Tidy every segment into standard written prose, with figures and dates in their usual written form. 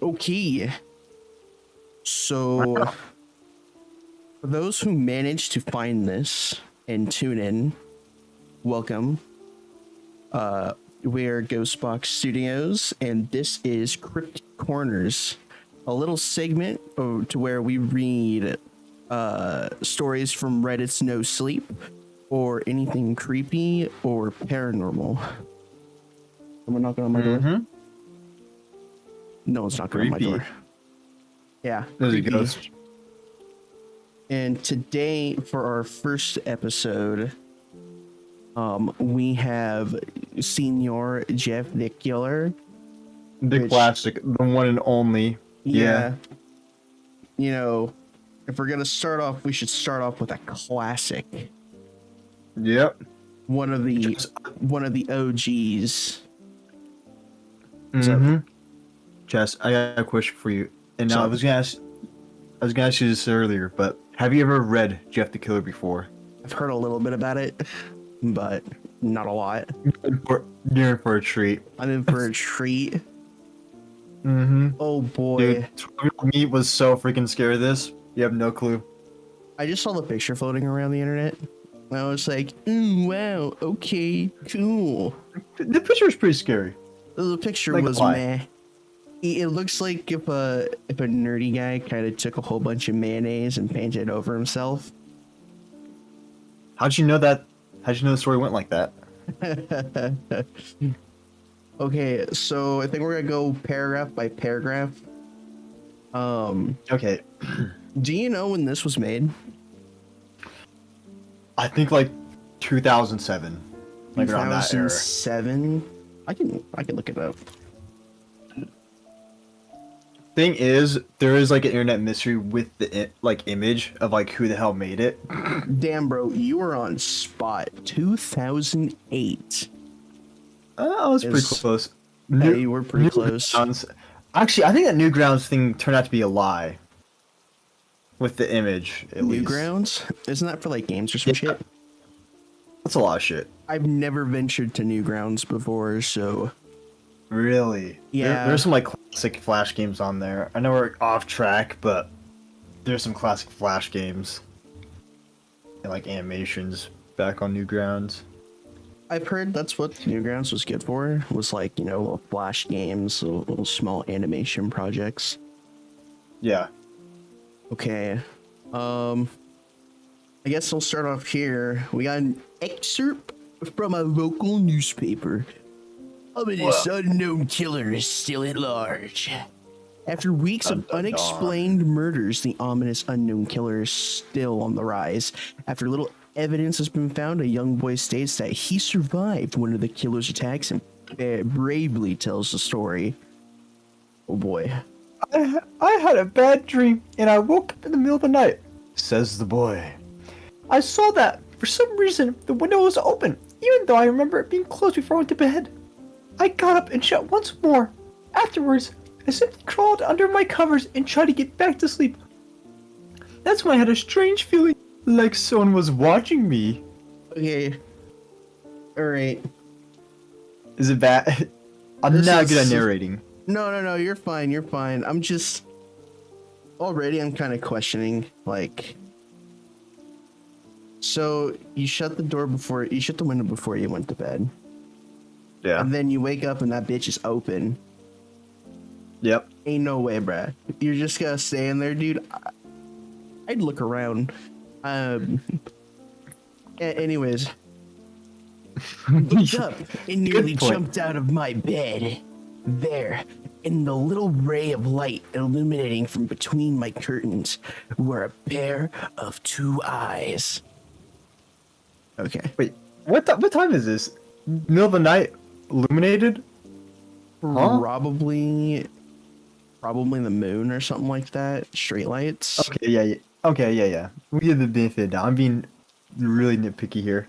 Okay. So, for those who managed to find this and tune in, welcome. We're Ghostbox Studios, and this is Cryptic Corners, a little segment to where we read stories from Reddit's No Sleep, or anything creepy or paranormal. Someone knocking on my door? No one's knocking on my door. Yeah. There's a ghost. And today, for our first episode, we have Senior Jeff the Killer. The classic, the one and only. Yeah. You know, if we're gonna start off, we should start off with a classic. Yep. One of the OGs. Jess, I got a question for you. And now I was gonna ask you this earlier, but have you ever read Jeff the Killer before? I've heard a little bit about it, but not a lot. You're in for a treat. I'm in for a treat. Oh boy. Dude, me was so freaking scared of this. You have no clue. I just saw the picture floating around the internet. And I was like, wow, okay, cool. The picture is pretty scary. The picture Like, was why? meh. It looks like if a nerdy guy kind of took a whole bunch of mayonnaise and painted it over himself. How'd you know that? How'd you know the story went like that? Okay, so I think we're gonna go paragraph by paragraph. Okay. Do you know when this was made? I think like 2007. Like around that era. 2007? I can look it up. Thing is, there is like an internet mystery with the image of like who the hell made it. Damn, bro, you were on spot. 2008. I was pretty close. Yeah, you were pretty close. Actually, I think that Newgrounds thing turned out to be a lie. With the image, at least. Newgrounds? Isn't that for like games or some shit? That's a lot of shit. I've never ventured to Newgrounds before, so... Really? Yeah. There's some like classic Flash games on there. I know we're off track, but there's some classic Flash games. And like animations back on Newgrounds. I've heard that's what Newgrounds was good for, was like, you know, little Flash games, little small animation projects. Yeah. Okay. I guess I'll start off here. We got an excerpt from a local newspaper. Ominous unknown killer is still at large. After weeks of unexplained murders, the ominous unknown killer is still on the rise. After little evidence has been found, a young boy states that he survived one of the killer's attacks and bravely tells the story. Oh boy. I had a bad dream and I woke up in the middle of the night, says the boy. I saw that, for some reason, the window was open, even though I remember it being closed before I went to bed. I got up and shut once more. Afterwards, I simply crawled under my covers and tried to get back to sleep. That's when I had a strange feeling, like someone was watching me. Okay. Alright. Is it bad? I'm not good at narrating. No, you're fine. I'm just... Already, I'm kind of questioning, like... So, you shut the window before you went to bed. Yeah. And then you wake up and that bitch is open. Yep. Ain't no way, bruh. You're just gonna stay in there, dude. I'd look around. Anyways. Looked up and nearly jumped out of my bed. There, in the little ray of light illuminating from between my curtains, were a pair of two eyes. Okay. Wait, what time is this? Middle of the night, illuminated? Huh? Probably the moon or something like that. Street lights. Okay, yeah. Okay, yeah. We give the benefit now. I'm being really nitpicky here.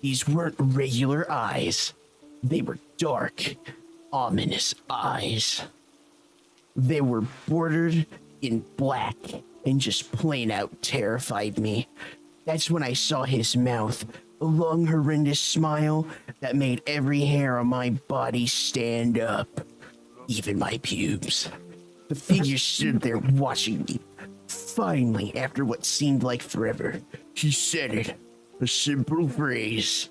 These weren't regular eyes. They were dark, ominous eyes. They were bordered in black and just plain out terrified me. That's when I saw his mouth, a long horrendous smile that made every hair on my body stand up, even my pubes. The figure stood there watching me. Finally, after what seemed like forever, he said it. A simple phrase.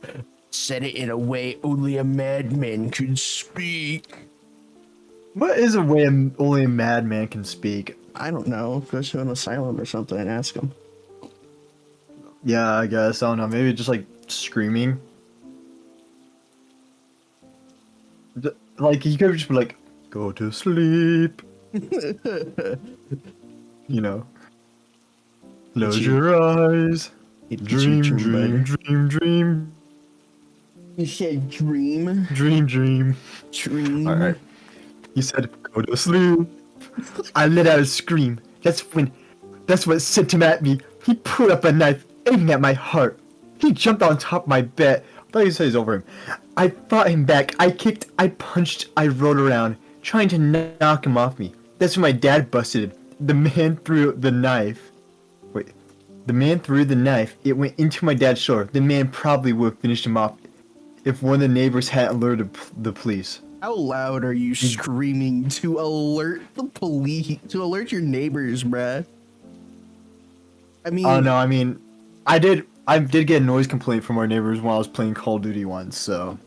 Said it in a way only a madman could speak. What is a way only a madman can speak? I don't know. Go to an asylum or something and ask him. Yeah, I guess. I don't know. Maybe just like screaming. Like, you could just be like, go to sleep. You know. Close your eyes. Dream, dream, dream, dream. You said dream? Dream, dream. Dream. Alright. He said, go to sleep. I let out a scream. That's what sent him at me. He pulled up a knife, aiming at my heart. He jumped on top of my bed. I thought he said he's over him. I fought him back. I kicked, I punched, I rolled around, trying to knock him off me. That's when my dad busted. The man threw the knife. Wait. The man threw the knife. It went into my dad's shoulder. The man probably would have finished him off if one of the neighbors hadn't alerted the police. How loud are you screaming to alert the police, to alert your neighbors, bruh? I mean... Oh, no, I mean, I did get a noise complaint from our neighbors when I was playing Call of Duty once, so...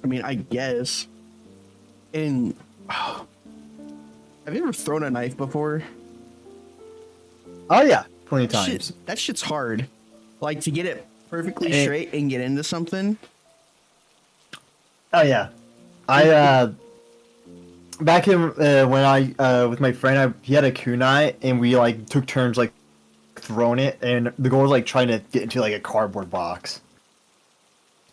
I mean, I guess. And... have you ever thrown a knife before? Oh, yeah, plenty of times. That shit's hard. Like, to get it perfectly straight and get into something. Oh yeah, back in when I with my friend, he had a kunai, and we like took turns like throwing it, and the goal was like trying to get into like a cardboard box,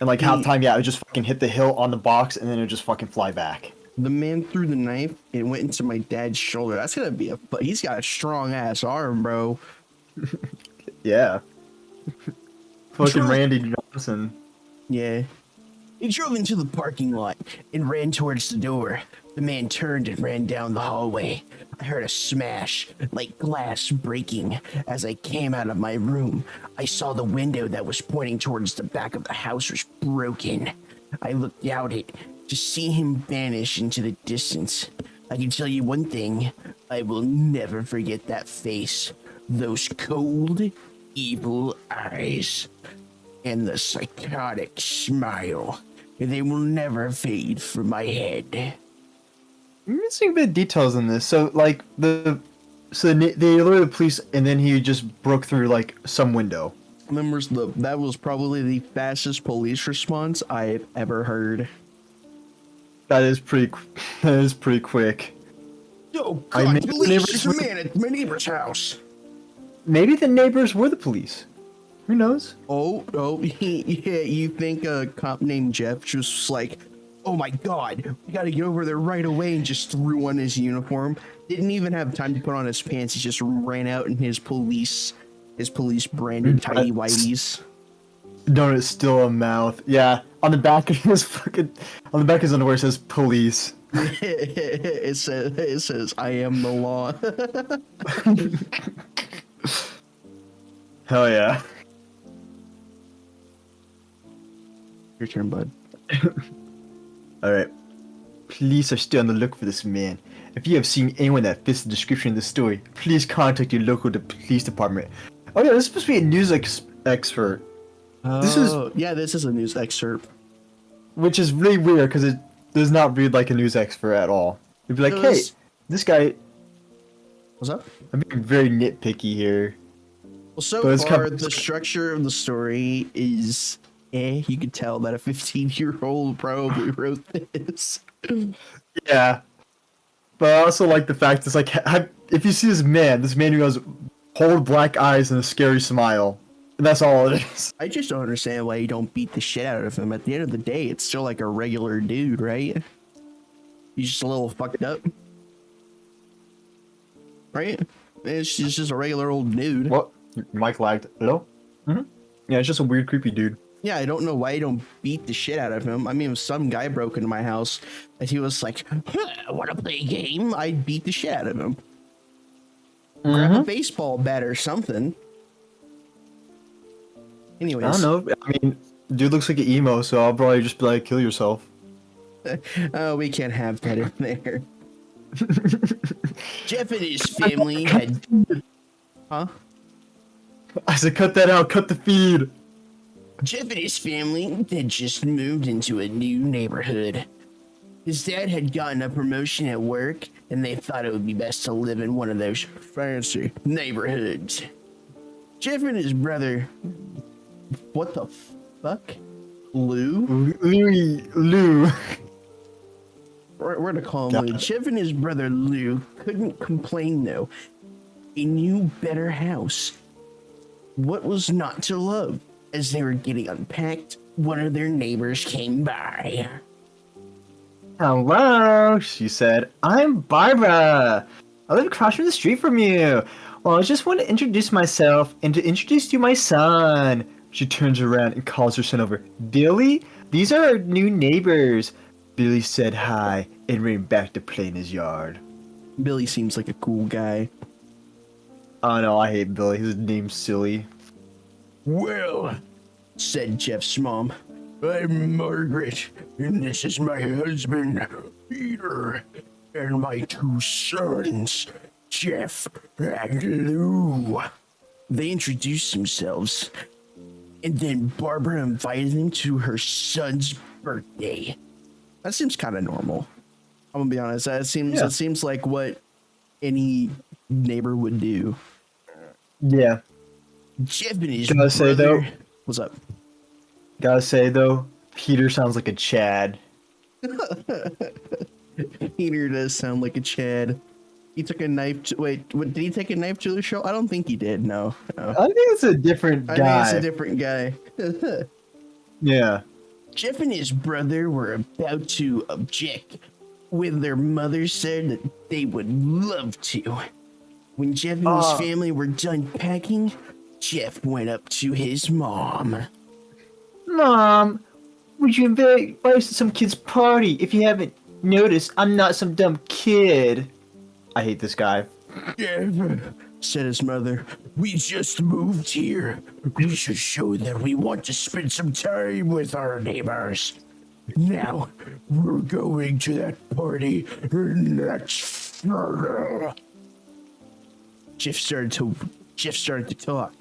and like half time, yeah, it would just fucking hit the hill on the box, and then it would just fucking fly back. The man threw the knife, it went into my dad's shoulder. That's gonna be he's got a strong ass arm, bro. Yeah. Fucking Randy Johnson. Yeah. He drove into the parking lot and ran towards the door. The man turned and ran down the hallway. I heard a smash, like glass breaking. As I came out of my room, I saw the window that was pointing towards the back of the house was broken. I looked out it to see him vanish into the distance. I can tell you one thing, I will never forget that face. Those cold, evil eyes. And the psychotic smile. They will never fade from my head. I'm missing a bit of details in this. So, like, they alerted the police, and then he just broke through, like, some window. That was probably the fastest police response I've ever heard. That is pretty quick. Oh, God, police! There's a man at my neighbor's house. Maybe the neighbors were the police. Who knows? Oh, yeah, you think a cop named Jeff just like, oh my God, we gotta get over there right away, and just threw on his uniform. Didn't even have time to put on his pants. He just ran out in his police branded tidy whities. No, it's still a mouth. Yeah, on the back of his underwear it says police. it says I am the law. Hell yeah. Your turn, bud. Alright. Police are still on the look for this man. If you have seen anyone that fits the description of the story, please contact your local police department. Oh yeah, this is supposed to be a news expert. This is a news excerpt. Which is really weird because it does not read like a news expert at all. It'd be like, hey, this guy... What's up? I'm being very nitpicky here. Well, so far, the structure of the story is... you could tell that a 15-year-old probably wrote this. Yeah. But I also like the fact it's like, if you see this man who has cold black eyes and a scary smile, and that's all it is. I just don't understand why you don't beat the shit out of him. At the end of the day, it's still like a regular dude, right? He's just a little fucked up. Right? It's just a regular old dude. What? Mike lagged. Hello? Mm-hmm. Yeah, it's just a weird, creepy dude. Yeah, I don't know why you don't beat the shit out of him. I mean, if some guy broke into my house and he was like, want to play a game? I'd beat the shit out of him. Grab a baseball bat or something. Anyways. I don't know. I mean, dude looks like an emo, so I'll probably just be like, kill yourself. Oh, we can't have that in there. Jeff and his family had... Huh? I said, cut that out. Cut the feed. Jeff and his family had just moved into a new neighborhood. His dad had gotten a promotion at work, and they thought it would be best to live in one of those fancy neighborhoods. Jeff and his brother... What the fuck? Lou? Lou. We're gonna call him Lou. Jeff and his brother Lou couldn't complain, though. A new, better house. What was not to love? As they were getting unpacked, one of their neighbors came by. Hello, she said. I'm Barbara. I live across from the street from you. Well, I just want to introduce myself and to introduce you my son. She turns around and calls her son over. Billy, these are our new neighbors. Billy said hi and ran back to play in his yard. Billy seems like a cool guy. Oh no, I hate Billy. His name's silly. Well, said Jeff's mom, I'm Margaret, and this is my husband, Peter, and my two sons, Jeff and Lou. They introduced themselves, and then Barbara invited them to her son's birthday. That seems kind of normal. I'm gonna be honest. That seems like what any neighbor would do. Yeah. Jeff and his Gotta say though, what's up? Gotta say though, Peter sounds like a Chad. Peter does sound like a Chad. He took a knife to, did he take a knife to the show? I don't think he did, no. I think it's a different guy. I think it's a different guy. Yeah. Jeff and his brother were about to object when their mother said that they would love to. When Jeff and his family were done packing, Jeff went up to his mom. Mom, would you invite us to some kid's party? If you haven't noticed, I'm not some dumb kid. I hate this guy. Jeff, said his mother, we just moved here. We should show that we want to spend some time with our neighbors. Now, we're going to that party next Friday. Jeff started to talk,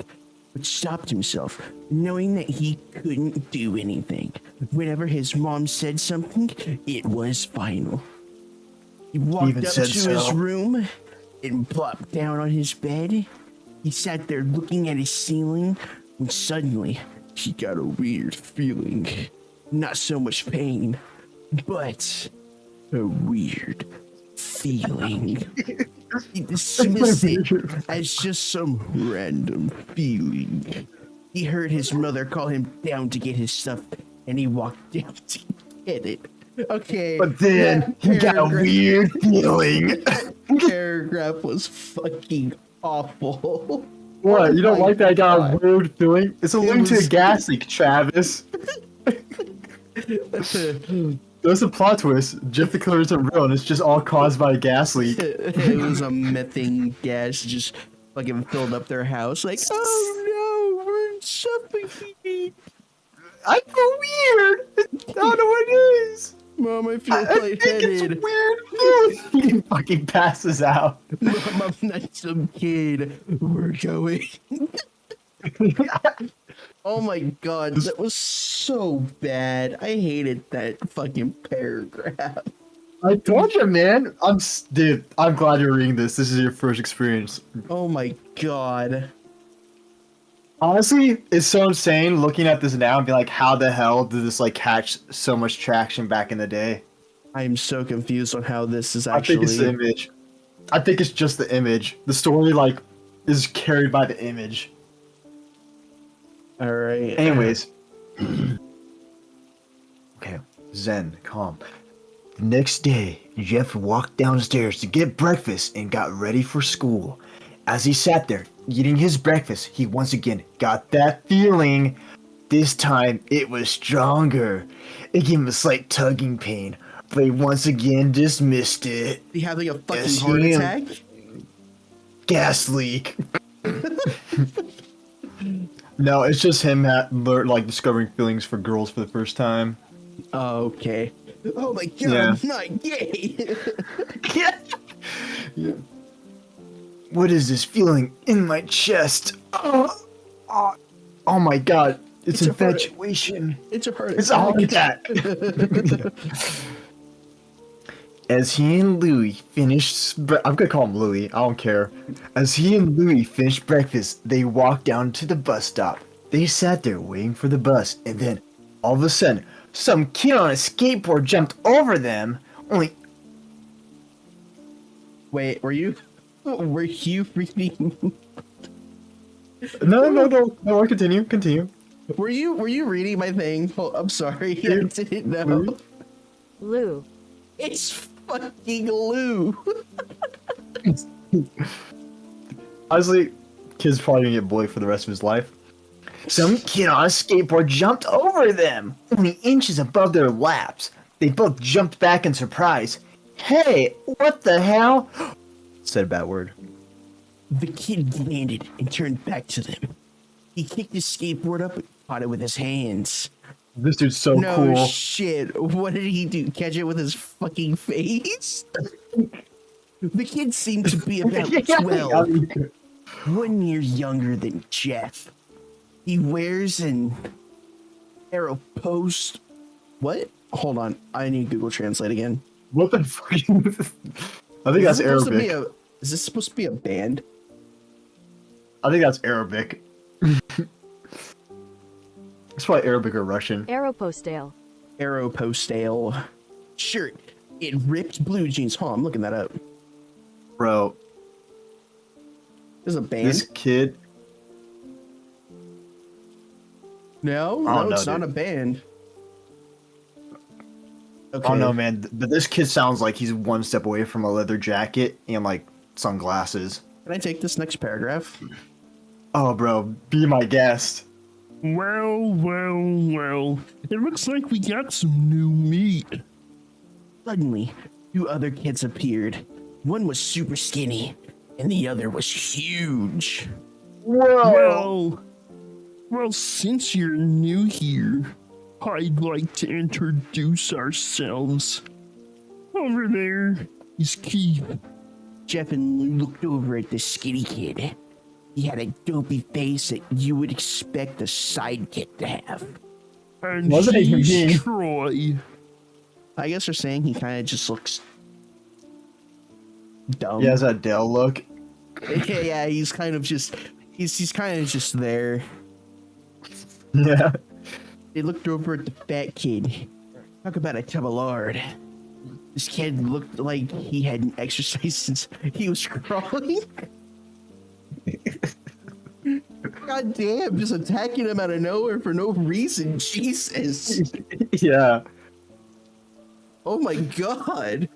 but stopped himself, knowing that he couldn't do anything. Whenever his mom said something, it was final. He walked up to his room and plopped down on his bed. He sat there looking at his ceiling when suddenly he got a weird feeling. Not so much pain, but a weird feeling. He dismissed it as just some random feeling. He heard his mother call him down to get his stuff, and he walked down to get it. Okay. But then he got a weird feeling. That paragraph was fucking awful. What? You don't like that I got a weird feeling? It's a link to a gas leak, Travis. There's a plot twist. Jeff the Killer isn't real, and it's just all caused by a gas leak. It was a methane gas just fucking filled up their house. Like, oh no, we're suffocating. I feel weird. I don't know what it is. Mom, I feel lightheaded. It's weird. He fucking passes out. Mom, I'm not some kid. We're going. Oh my god, that was so bad. I hated that fucking paragraph. I told you, man. Dude, I'm glad you're reading this. This is your first experience. Oh my god. Honestly, it's so insane looking at this now and be like, how the hell did this like catch so much traction back in the day? I'm so confused on how this is actually. I think it's the image. I think it's just the image. The story like is carried by the image. All right. Anyways. Okay. Zen, calm. The next day, Jeff walked downstairs to get breakfast and got ready for school. As he sat there, eating his breakfast, he once again got that feeling. This time, it was stronger. It gave him a slight tugging pain, but he once again dismissed it. He having a fucking heart attack? Gas leak. No, it's just him like discovering feelings for girls for the first time. Oh, okay. Oh my god, Yeah. I'm not gay. Yeah. What is this feeling in my chest? Oh my god. It's infatuation. It's a heart attack. It's a heart attack. As he and Louie finished... I'm gonna call him Louie. I don't care. As he and Louie finished breakfast, they walked down to the bus stop. They sat there waiting for the bus, and then, all of a sudden, some kid on a skateboard jumped over them. Only... Wait, were you reading? No, continue. Were you reading my thing? Oh, I'm sorry, I didn't know. Lou. It's fucking Lou. Honestly, kid's probably gonna get bullied for the rest of his life. Some kid on a skateboard jumped over them, only inches above their laps. They both jumped back in surprise. Hey, what the hell? Said a bad word. The kid landed and turned back to them. He kicked his skateboard up and caught it with his hands. This dude's so No cool. shit. What did he do? Catch it with his fucking face? The kid seemed to be about 12. 1 year younger than Jeff. He wears an arrow post. What? Hold on. I need Google Translate again. What the fuck? I think that's Arabic. Is this supposed to be a band? I think that's Arabic. It's probably Arabic or Russian. Aeropostale. Aeropostale. Shirt. It ripped blue jeans. Hold on, I'm looking that up. Bro, This is a band? this kid... No, it's not a band. Okay. Oh no, man. But this kid sounds like he's one step away from a leather jacket and like sunglasses. Can I take this next paragraph? Oh, bro, be my guest. Well. It looks like we got some new meat. Suddenly, 2 other kids appeared. One was super skinny, and the other was huge. Whoa. Well, since you're new here, I'd like to introduce ourselves. Over there is Keith. Jeff and Lou looked over at the skinny kid. He had a dopey face that you would expect a sidekick to have. And Wasn't it he's me? Troy. I guess they're saying he kind of just looks dumb. He has that Dell look. yeah, he's kind of just he's kind of just there. Yeah. They looked over at the fat kid. Talk about a tub of lard. This kid looked like he hadn't exercised since he was crawling. God damn, just attacking him out of nowhere for no reason. Jesus. Yeah. Oh my god.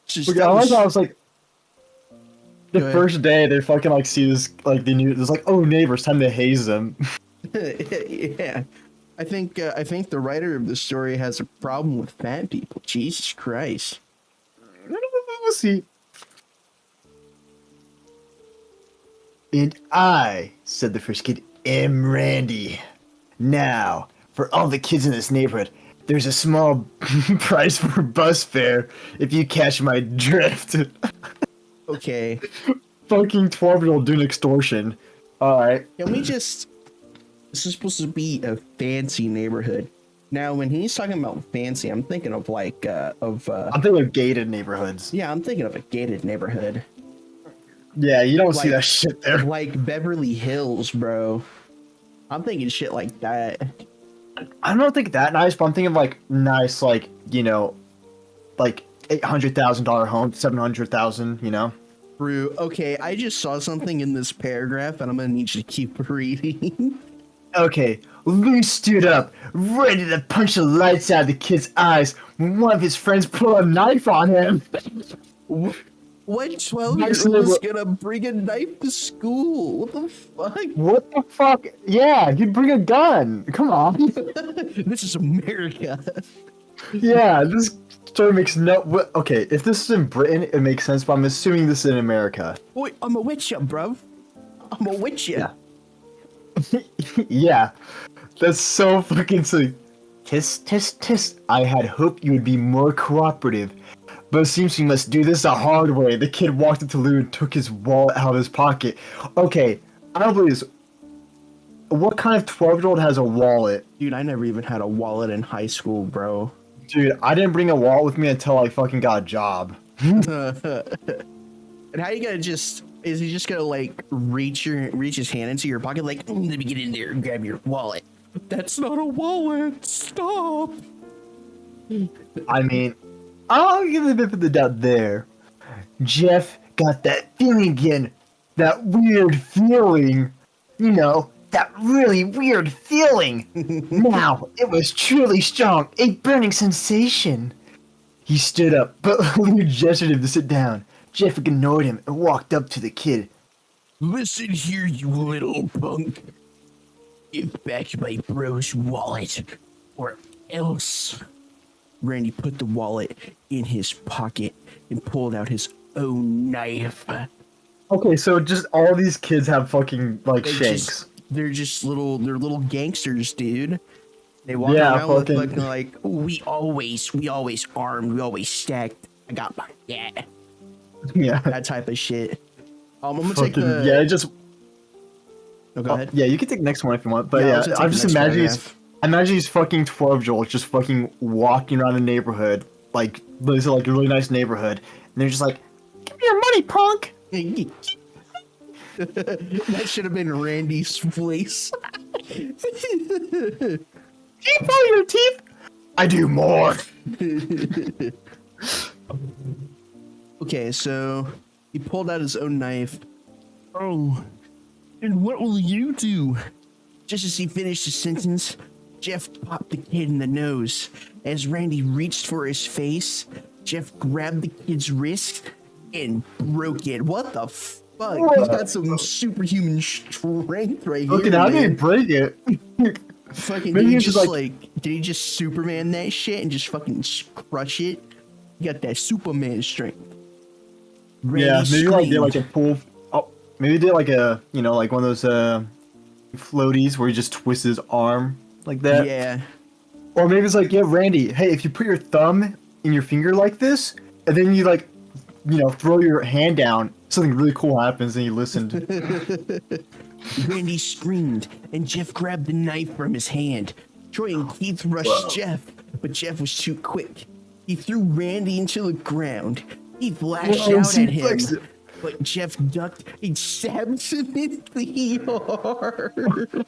Just, Okay, I was like, the Go ahead. first day they fucking like see this, like they knew, it's like, oh neighbors, time to haze them. yeah. I think the writer of the story has a problem with fat people. Jesus Christ. Let's see. And I, said the first kid, am Randy. Now, for all the kids in this neighborhood, there's a small price for bus fare if you catch my drift. Okay. Fucking 12-year-old doing extortion. Alright. Can we just... This is supposed to be a fancy neighborhood. Now, when he's talking about fancy, I'm thinking of like, I'm thinking of gated neighborhoods. yeah, I'm thinking of a gated neighborhood. Yeah, you don't see Like- that shit there. Like Beverly Hills, bro. I'm thinking shit like that. I don't think that nice, but I'm thinking of like nice, like, you know, like $800,000 home, 700,000, you know? Brew. Okay, I just saw something in this paragraph, and I'm gonna need you to keep reading. Okay, Lou stood up, ready to punch the lights out of the kid's eyes when one of his friends pulled a knife on him. What Nice 12-year-old is little- gonna bring a knife to school? What the fuck? What the fuck? Yeah, you'd bring a gun. Come on. This is America. Yeah, this story makes no... Okay, if this is in Britain, it makes sense, but I'm assuming this is in America. Wait, I'm a witch ya, bruv. I'm a witch ya. Yeah, that's so fucking silly. Tisk, tisk, tisk. I had hoped you would be more cooperative. But it seems he must do this the hard way. The kid walked up to Lou and took his wallet out of his pocket. Okay, I don't believe this. What kind of 12-year-old has a wallet? Dude, I never even had a wallet in high school, bro. Dude, I didn't bring a wallet with me until I fucking got a job. And how you gonna just... Is he just gonna, like, reach his hand into your pocket, like, let me get in there and grab your wallet? That's not a wallet. Stop. I mean, I'll give the benefit of the doubt there. Jeff got that feeling again. That weird feeling. You know, that really weird feeling. Now, it was truly strong. A burning sensation. He stood up, but Lou gestured him to sit down. Jeff ignored him and walked up to the kid. Listen here, you little punk. Give back my bro's wallet, or else. Randy put the wallet in his pocket and pulled out his own knife. Okay, so just all these kids have fucking, like, shanks. They're little gangsters, dude. They walk Yeah, around with fucking- like, "Oh, we always armed, we always stacked. I got my dad." Yeah. That type of shit. I'm gonna take Fucking, the. yeah, just... Oh, go ahead. Yeah, you can take the next one if you want, but Yeah, yeah, I'll take I'm the just next imagining paragraph. imagine these fucking 12-year-olds just fucking walking around the neighborhood, like, this is like a really nice neighborhood, and they're just like, give me your money, punk! That should have been Randy's voice. Do you follow your teeth? I do more. Okay, so he pulled out his own knife. Oh, and what will you do? Just as he finished his sentence, Jeff popped the kid in the nose. As Randy reached for his face, Jeff grabbed the kid's wrist and broke it. What the fuck? He's got some superhuman strength right here. Fucking, how did he man. break it? Fucking, Maybe did he he's just just like, did he just Superman that shit and just fucking crush it? He got that Superman strength. Randy Yeah, maybe like did screamed. like a pull. Oh, maybe did like a, you know, like one of those floaties where he just twists his arm like that. Yeah. Or maybe it's like, yeah, Randy, hey, if you put your thumb in your finger like this, and then you like, you know, throw your hand down, something really cool happens, and you listened. Randy screamed, and Jeff grabbed the knife from his hand. Troy and Keith rushed Jeff, but Jeff was too quick. He threw Randy into the ground. Keith lashed Whoa, out at him, suplex it. but Jeff ducked and stabbed him in the arm.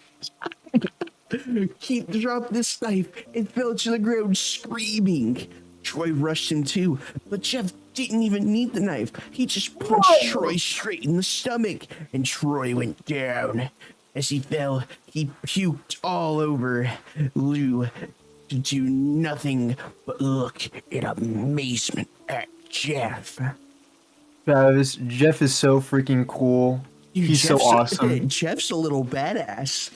Keith dropped this knife and fell to the ground screaming. Troy rushed him too, but Jeff didn't even need the knife. He just punched Troy straight in the stomach, and Troy went down. As he fell, he puked all over Lou to do nothing but look in amazement at Jeff. Travis, Jeff is so freaking cool. Dude, He's so Jeff's awesome. Jeff's a little badass.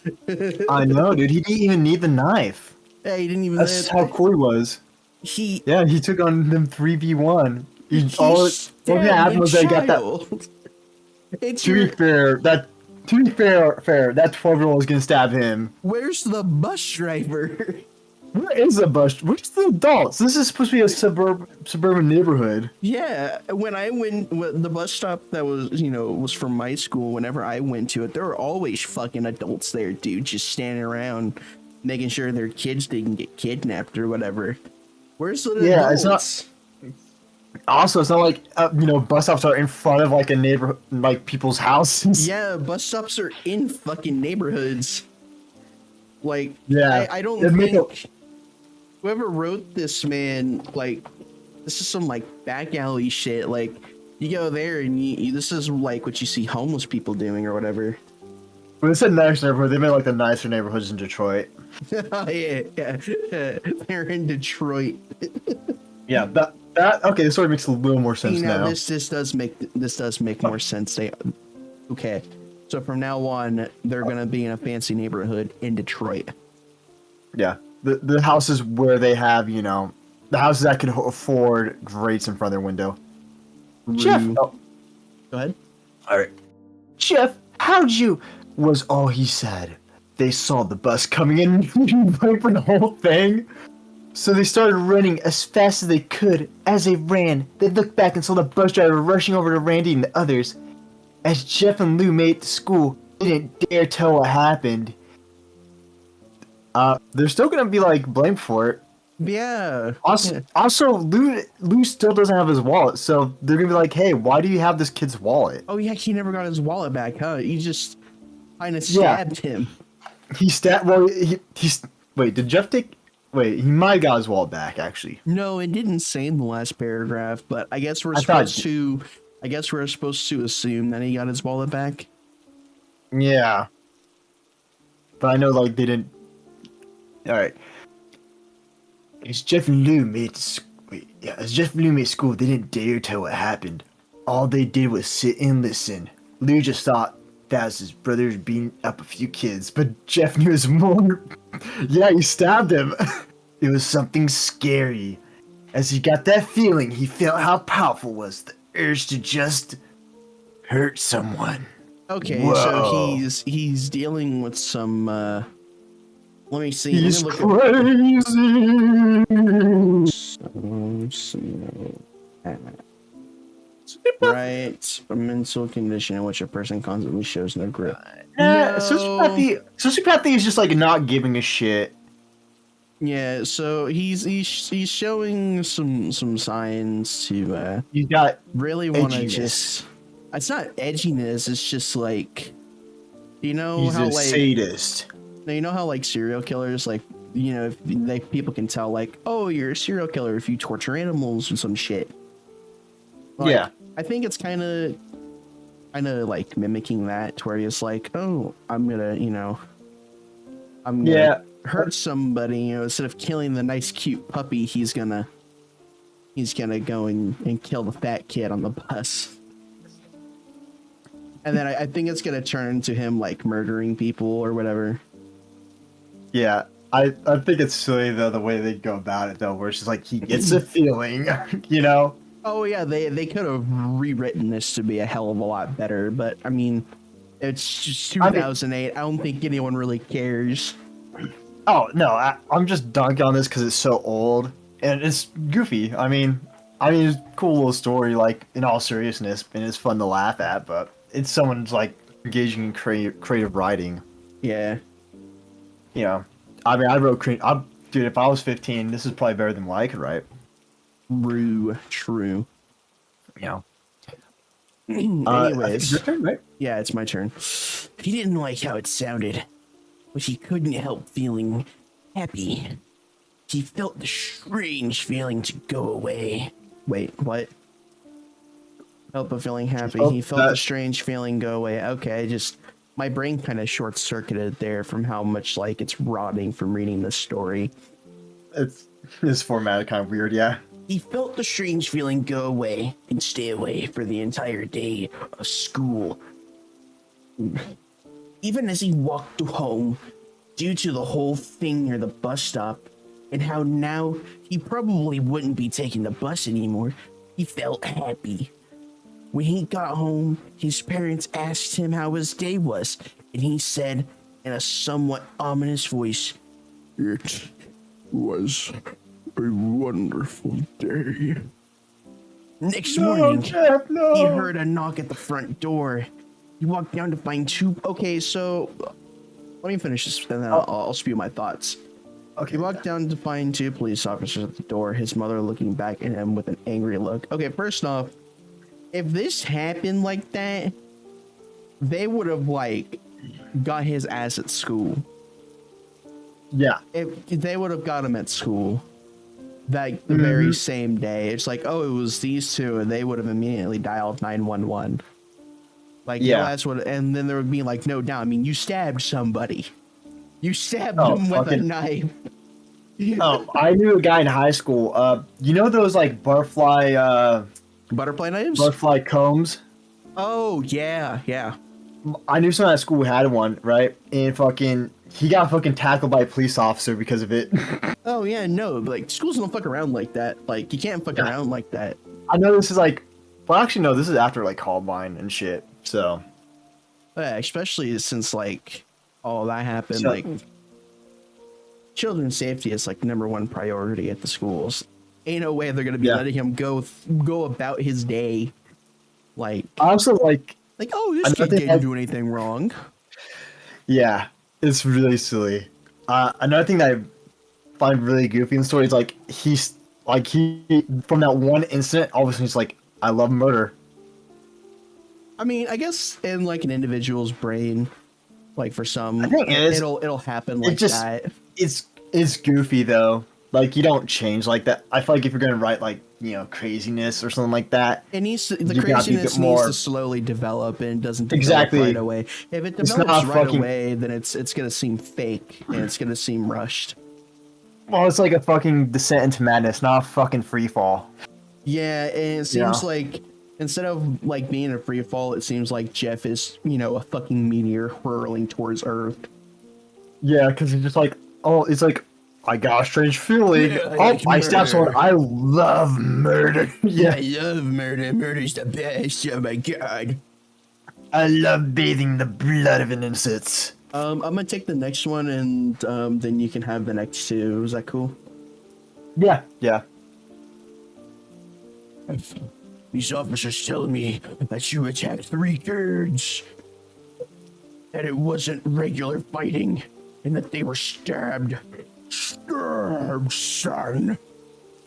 I know, dude. He didn't even need the knife. Yeah, he didn't even. That's how cool he was. He Yeah, he took on them 3v1. he All stabbed that happened a was they got that. child. It's To your, be fair, that 12-year-old was gonna stab him. where's the bus driver? Where is the bus? Where's the adults? This is supposed to be a suburban neighborhood. Yeah, when I went, the bus stop that was, was from my school, whenever I went to it, there were always fucking adults there, dude, just standing around, making sure their kids didn't get kidnapped or whatever. Where's the Yeah, it's adults? not- Also, it's not like bus stops are in front of like a neighbor, like people's houses. Yeah, bus stops are in fucking neighborhoods. Like, Yeah, I don't it'd make think whoever wrote this, man, like, this is some like back alley shit. Like, you go there and you this is like what you see homeless people doing or whatever. When it said nice neighborhood, they meant like the nicer neighborhoods in Detroit. Yeah, they're in Detroit. Yeah, that okay. This sort of makes a little more sense now. This does make more sense. Okay, so from now on, they're gonna be in a fancy neighborhood in Detroit. Yeah, the houses where they have the houses that could afford grates in front of their window. Jeff, Go ahead. all right. Jeff, how'd you? Was all he said. They saw the bus coming in, waiting for the whole thing. So they started running as fast as they could. As they ran, they looked back and saw the bus driver rushing over to Randy and the others. As Jeff and Lou made it to school, they didn't dare tell what happened. They're still gonna be like blamed for it. Yeah. Also, Lou still doesn't have his wallet, so they're gonna be like, "Hey, why do you have this kid's wallet?" Oh yeah, he never got his wallet back, huh? You just kind of stabbed him. He stabbed. Well, he's. Wait, did Jeff take? Wait, he might have got his wallet back actually. No, it didn't say in the last paragraph, but I guess we're supposed to assume that he got his wallet back. Yeah. But I know, like, they didn't. All right. As Jeff and Lou made school, they didn't dare tell what happened. All they did was sit and listen. Lou just thought that was his brother beating up a few kids, but Jeff knew his more. Yeah, he stabbed him. It was something scary. As he got that feeling, he felt how powerful was the urge to just hurt someone. Okay, Whoa. so he's dealing with some. Let me see. He's Let crazy. me right, a mental condition in which a person constantly shows no grip. No. Sociopathy is just like not giving a shit. Yeah, so he's showing some signs to He's got really want to edginess. just. It's not edginess. It's just like, He's how a like sadist. you know how like serial killers, like, if like people can tell like, oh, you're a serial killer if you torture animals or some shit. Like, Yeah. I think it's kind of like mimicking that, to where he's like, oh, I'm gonna hurt somebody, instead of killing the nice cute puppy, he's gonna go and kill the fat kid on the bus. And then I think it's gonna turn to him like murdering people or whatever. Yeah. I think it's silly though the way they go about it though, where it's just like he gets a feeling, you know? Oh yeah, they could have rewritten this to be a hell of a lot better, but I mean, it's just 2008. I don't think anyone really cares. Oh no, I'm just dunking on this because it's so old and it's goofy. I mean, it's a cool little story, like in all seriousness, and it's fun to laugh at. But it's someone's like engaging in creative writing. Yeah. You know, I mean, I wrote dude. If I was 15, this is probably better than what I could write. True. You know. Anyways, it's your turn, right? yeah, it's my turn. He didn't like how it sounded, but he couldn't help feeling happy. He felt the strange feeling to go away. Wait, what? Felt the feeling happy. He felt the strange feeling go away. Okay, just my brain kind of short-circuited there from how much like it's rotting from reading this story. It's formatted kind of weird, yeah. He felt the strange feeling go away and stay away for the entire day of school. Even as he walked home, due to the whole thing near the bus stop, and how now he probably wouldn't be taking the bus anymore, he felt happy. When he got home, his parents asked him how his day was, and he said in a somewhat ominous voice, It was a wonderful day. Next morning, Jeff, no. he heard a knock at the front door. He walked down to find two. Okay, so let me finish this, and then I'll spew my thoughts. Okay. He walked down to find two police officers at the door, his mother looking back at him with an angry look. Okay, first off, if this happened like that, they would have, like, got his ass at school. Yeah. If they would have got him at school, like, the very same day. It's like, oh, it was these two, and they would have immediately dialed 911. Like, yeah. your ass would, and then there would be, like, no doubt. I mean, you stabbed somebody. You stabbed him with a knife. Oh, I knew a guy in high school. You know those, like, Butterfly knives? butterfly combs? Oh, yeah, yeah. I knew someone at school who had one, right? And he got tackled by a police officer because of it. Oh, yeah, no, like, schools don't fuck around like that. Like, you can't fuck around like that. I know this is like, well, actually, no, this is after, like, Columbine and shit, so. Yeah, especially since, like, all that happened, So- like, children's safety is like #1 priority at the schools. Ain't no way they're gonna be Yeah. letting him go about his day. Like, I also like, oh, this another kid thing didn't I- do anything wrong. yeah, it's really silly. Another thing that I find really goofy in the story is like he from that one incident, all of a sudden he's like, I love murder. I mean, I guess in like an individual's brain, like for some, I think it is. it'll happen like just- that. It's goofy though. Like you don't change like that. I feel like if you're gonna write like craziness or something like that, It needs to, the you gotta be a craziness bit needs more- to slowly develop and doesn't develop Exactly. right away. If it It's develops not right fucking- away, then it's gonna seem fake and it's gonna seem rushed. well, it's like a fucking descent into madness, not a fucking free fall. Yeah, and it seems Yeah. like instead of like being a free fall, it seems like Jeff is a fucking meteor hurling towards Earth. Yeah, because he's just like, oh, it's like, I got a strange feeling. Yeah, I Oh, like I stabbed murder. someone. I love murder. Yeah, I love murder. Murder's the best. Oh my god. I love bathing the blood of innocents. I'm gonna take the next one, and then you can have the next two. Is that cool? Yeah, yeah. These officers telling me that you attacked 3 kids. That it wasn't regular fighting, and that they were stabbed. Stabbed, son.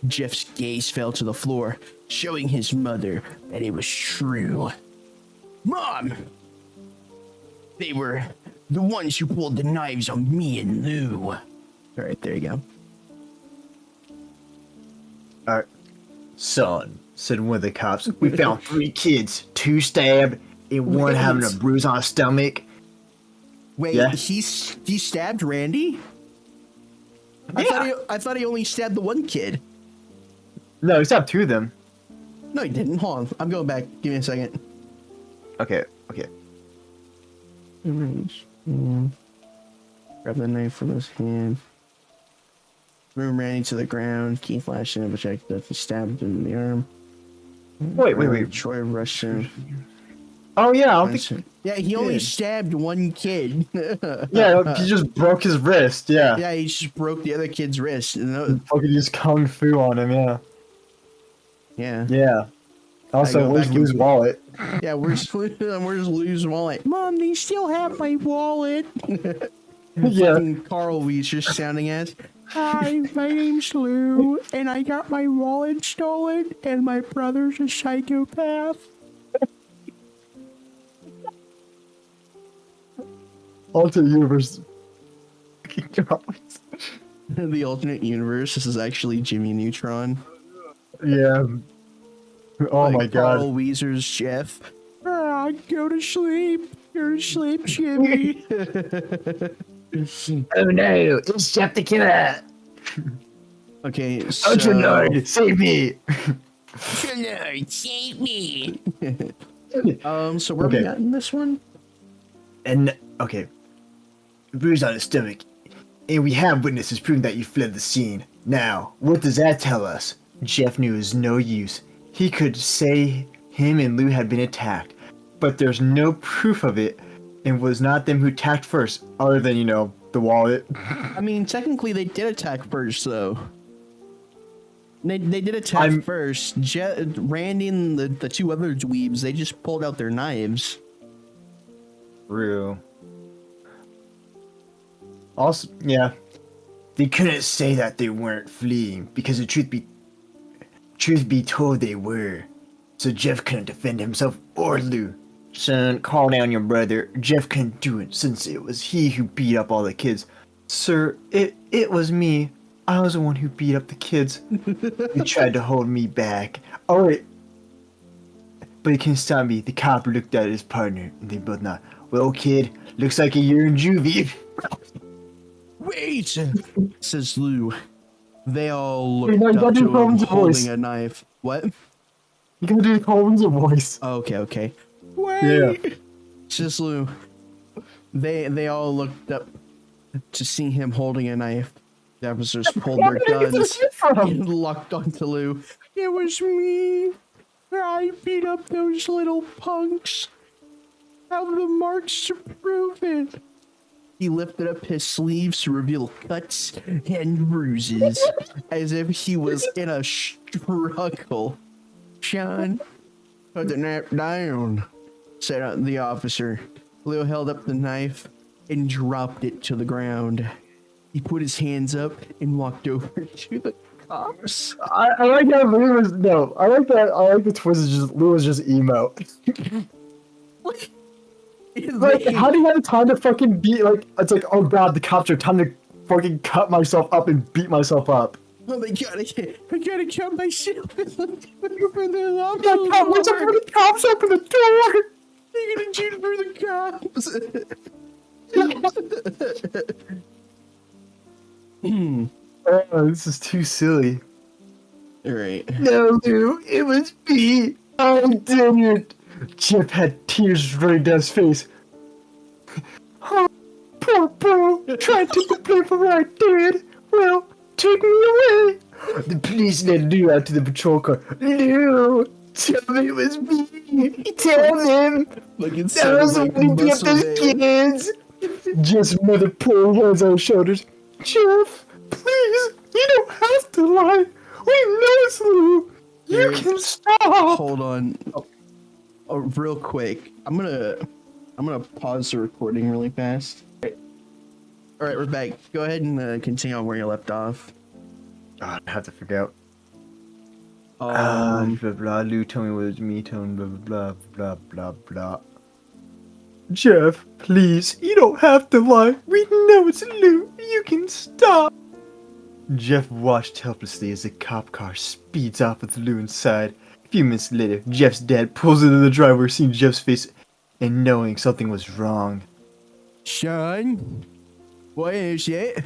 Jeff's gaze fell to the floor, showing his mother that it was true. Mom! They were the ones who pulled the knives on me and Lou. Alright, there you go. Alright. Son, said one of the cops, we found 3 kids, 2 stabbed, and one having a bruise on his stomach. Wait, Yeah. he stabbed Randy? I thought he only stabbed the one kid. No, he stabbed 2 of them. No, he didn't. Hold on. I'm going back. Give me a second. Okay, okay. Grab the knife from his hand. Threw Randy to the ground. Key flashed in a projectile. He stabbed him in the arm. Wait. Troy rushed him. Oh yeah, I don't think. Yeah, he only Kid. stabbed one kid. Yeah, he just broke his wrist. Yeah. Yeah, he just broke the other kid's wrist. No, Fucking used kung fu on him. Yeah. yeah. Yeah. Also, go where's back and- Lou's wallet? Yeah, where's Lou's wallet? Mom, they still have my wallet. Yeah. Fucking Carl Weiser sounding as, hi, my name's Lou, and I got my wallet stolen, and my brother's a psychopath. Alternate universe. The alternate universe, this is actually Jimmy Neutron. Yeah. Oh Like my god. Carl Weiser's Jeff. Ah, go to sleep, Jimmy. Oh no, it's Jeff the Killer. Okay, so... Ultra Lord, save me. Lord, save me. So where we Okay. at in this one? And okay, bruise on his stomach, and we have witnesses proving that you fled the scene. Now, what does that tell us? Jeff knew it was no use. He could say him and Lou had been attacked, but there's no proof of it, and was not them who attacked first, other than the wallet. I mean, technically they did attack first, though. They did attack I'm- first. Randy and the 2 other dweebs, they just pulled out their knives. True. Also, yeah, they couldn't say that they weren't fleeing because the truth be told, they were. So Jeff couldn't defend himself or Lou. Son, calm down your brother. Jeff couldn't do it since it was he who beat up all the kids. Sir, it was me. I was the one who beat up the kids. He tried to hold me back. Oh wait. But he couldn't stop me. The cop looked at his partner and they both nodded. Well, kid, looks like a year in juvie. Wait, says Lou. They all Wait, looked no, you up gotta to do him Coleman's holding voice. a knife. What? You gotta do Coleman's voice. Oh, okay. Wait, Yeah. says Lou. They all looked up to see him holding a knife. The officers pulled their guns and locked onto Lou. It was me. I beat up those little punks. Have the marks to prove it. He lifted up his sleeves to reveal cuts and bruises, as if he was in a struggle. Sean, put the knife down, said the officer. Leo held up the knife and dropped it to the ground. He put his hands up and walked over to the cops. I like how Lou was no. I like that. I like the twist. Is just Lou was just emo. Like, how do you have the time to fucking beat? Like, it's like, oh god, the cops are time to fucking cut myself up and beat myself up. Oh my god, I gotta cut myself. What's up for the cops? Open the door. They're gonna shoot for the cops. Oh, this is too silly. Alright. No, Lou, it was me. I did it. Jeff had tears running down his face. Oh, poor bro. Tried to take the blame for what I did. Well, take me away. The police led Lou out to the patrol car. Lou, tell me it was me. Tell them. Like it That was sounds like when we muscle those man. kids. Jeff's mother put her hands on his shoulders. Jeff, please, you don't have to lie. We know it's Lou. You Eric, can stop. Hold on. Oh, real quick. I'm gonna pause the recording really fast. Alright, we're back. Go ahead and continue on where you left off. Oh, I have to figure out. Um, Blah blah. Lou told me it was me. Told me blah blah blah blah. Jeff, please, you don't have to lie. We know it's Lou. You can stop. Jeff watched helplessly as the cop car speeds off with Lou inside. A few minutes later, Jeff's dad pulls into the driveway, seeing Jeff's face and knowing something was wrong. Sean, what is it?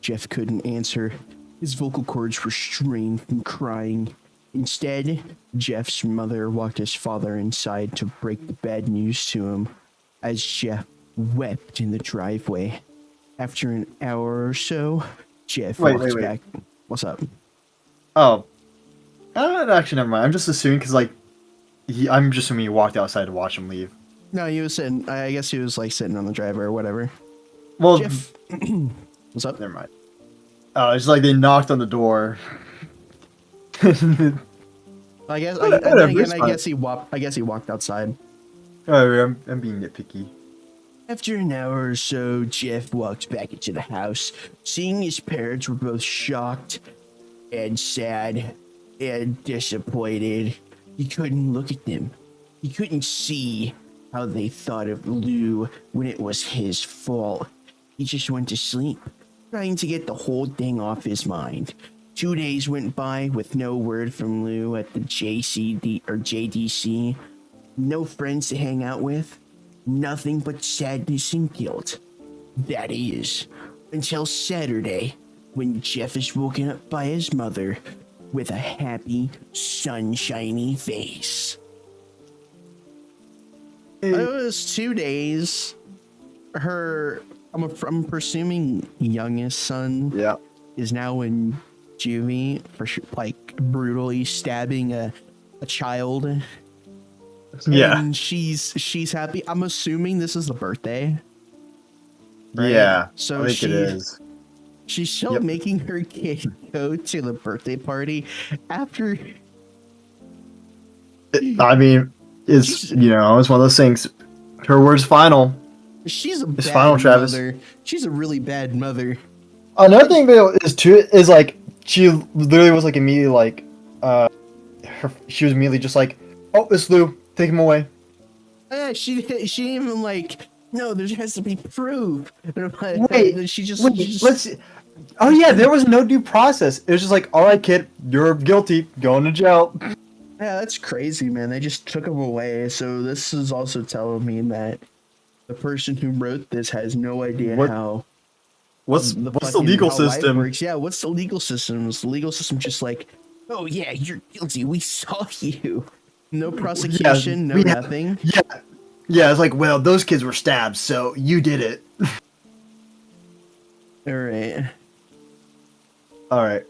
Jeff couldn't answer. His vocal cords were strained from crying. Instead, Jeff's mother walked his father inside to break the bad news to him, as Jeff wept in the driveway. After an hour or so, Jeff walked back. What's up? Oh. Actually, never mind. I'm just assuming because, like, I'm just assuming he walked outside to watch him leave. No, he was sitting. I guess he was like sitting on the driveway or whatever. Well, Jeff, what's up? never mind. It's like they knocked on the door. I guess. Whatever, Again, it's I fine. guess he walked. I guess he walked outside. Oh, I'm being nitpicky. After an hour or so, Jeff walked back into the house, seeing his parents were both shocked and sad and disappointed. He couldn't look at them. He couldn't see how they thought of Lou when it was his fault. He just went to sleep, trying to get the whole thing off his mind. 2 days went by with no word from Lou at the JDC. No friends to hang out with. Nothing but sadness and guilt. That is, until Saturday, when Jeff is woken up by his mother with a happy, sunshiny face. It was 2 days. I'm presuming youngest son is now in juvie for like brutally stabbing a child. Yeah. And she's happy. I'm assuming this is the birthday. Right? Yeah. So I think it is. She's still making her kid go to the birthday party after. I mean, it's it's one of those things. Her word's final. She's a It's bad final, Travis. mother. She's a really bad mother. Another thing though is like she literally was like immediately like she was immediately just like, oh, it's Lou, take him away. Yeah, she didn't even like. No, there has to be proof. Wait, she just. let's see. Oh yeah, there was no due process. It was just like, all right, kid, you're guilty, going to jail. Yeah, that's crazy, man. They just took him away. So this is also telling me that the person who wrote this has no idea how. What's the legal how life system? works. Yeah, what's the legal system? Is the legal system just like, oh yeah, you're guilty. We saw you. No prosecution, no nothing. Yeah, it's like, well, those kids were stabbed, so you did it. All right.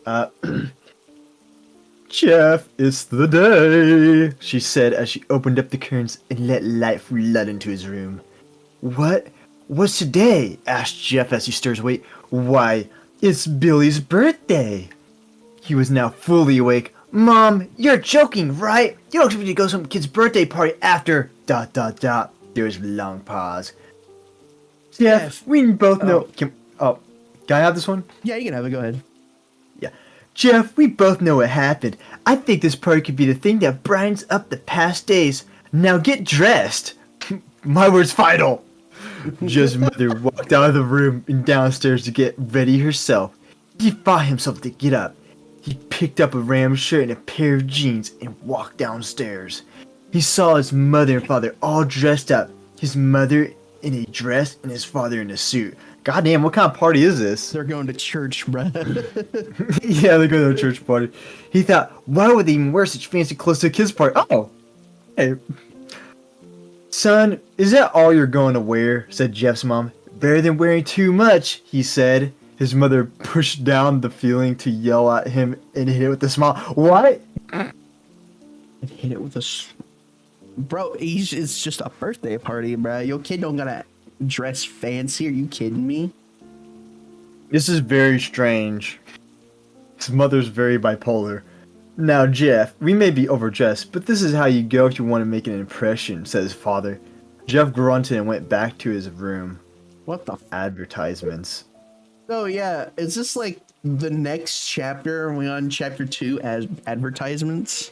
Jeff, it's the day, she said as she opened up the curtains and let light flood into his room. What What's today? Asked Jeff as he stirs awake. Why, it's Billy's birthday. He was now fully awake. Mom, you're joking, right? You don't expect me to go to some kid's birthday party after... ... There was a long pause. Jeff, we both know... Can I have this one? Yeah, you can have it. Go ahead. Yeah. Jeff, we both know what happened. I think this party could be the thing that brightens up the past days. Now get dressed. My word's final. Jeff's mother walked out of the room and downstairs to get ready herself. He fought himself to get up. He picked up a ram shirt and a pair of jeans and walked downstairs. He saw his mother and father all dressed up. His mother in a dress and his father in a suit. Goddamn, what kind of party is this? They're going to church, bruh. Yeah, they're going to a church party. He thought, why would they even wear such fancy clothes to a kid's party? Oh, hey. Son, is that all you're going to wear? Said Jeff's mom. Better than wearing too much, he said. His mother pushed down the feeling to yell at him and hit it with a smile. What? And hit it with a... Bro, it's just a birthday party, bro. Your kid don't gotta dress fancy. Are you kidding me? This is very strange. His mother's very bipolar. Now, Jeff, we may be overdressed, but this is how you go if you want to make an impression, said his father. Jeff grunted and went back to his room. What the... Advertisements. Oh, yeah. Is this like the next chapter? Are we on chapter 2 as advertisements?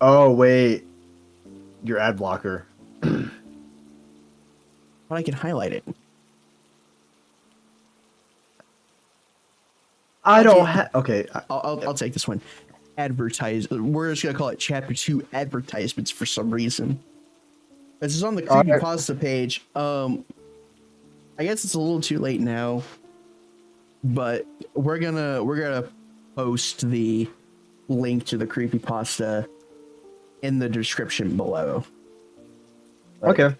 Oh, wait. Your ad blocker. But I can highlight it. I don't have... Okay. I'll take this one. We're just gonna call it chapter 2 advertisements for some reason. This is on the CreepyPasta page. I guess it's a little too late now, but we're gonna post the link to the CreepyPasta in the description below. Okay.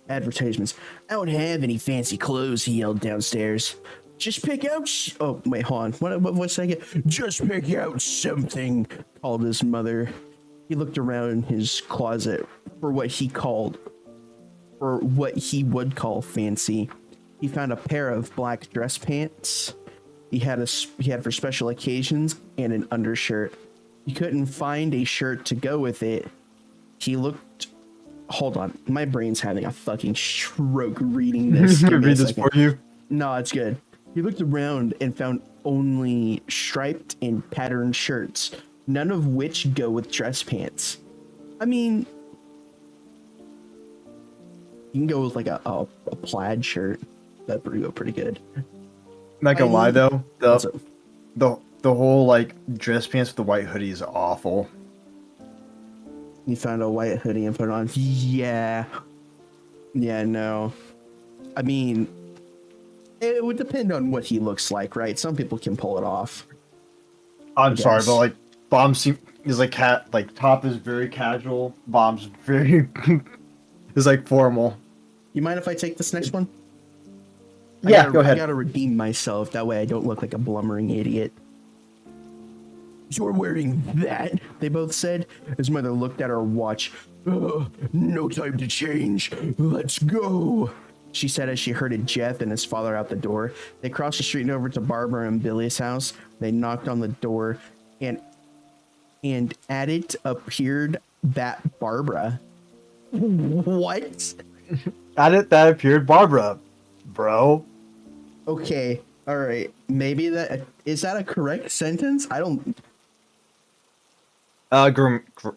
Advertisements. I don't have any fancy clothes, he yelled downstairs. Just pick out... Oh, wait, hold on. What's that? Just pick out something, called his mother. He looked around in his closet for what he would call fancy. He found a pair of black dress pants he had for special occasions and an undershirt. He couldn't find a shirt to go with it. He looked... Hold on. My brain's having a fucking stroke reading this. Can I read this for you? No, it's good. He looked around and found only striped and patterned shirts, none of which go with dress pants. I mean, you can go with like a plaid shirt. That'd go pretty good. Not gonna lie though, the whole like dress pants with the white hoodie is awful. You found a white hoodie and put it on. Yeah, no. I mean, it would depend on what he looks like, right? Some people can pull it off. I'm sorry, but like Bombs is like top is very casual. Bombs very is like formal. You mind if I take this next one? Yeah, go ahead. I gotta redeem myself. That way I don't look like a blummering idiot. You're wearing that, they both said. His mother looked at her watch. No time to change. Let's go, she said as she herded Jeff and his father out the door. They crossed the street and over to Barbara and Billy's house. They knocked on the door, and at it appeared that Barbara. What? At it that appeared Barbara, bro. Okay, all right. Maybe is that a correct sentence? I don't.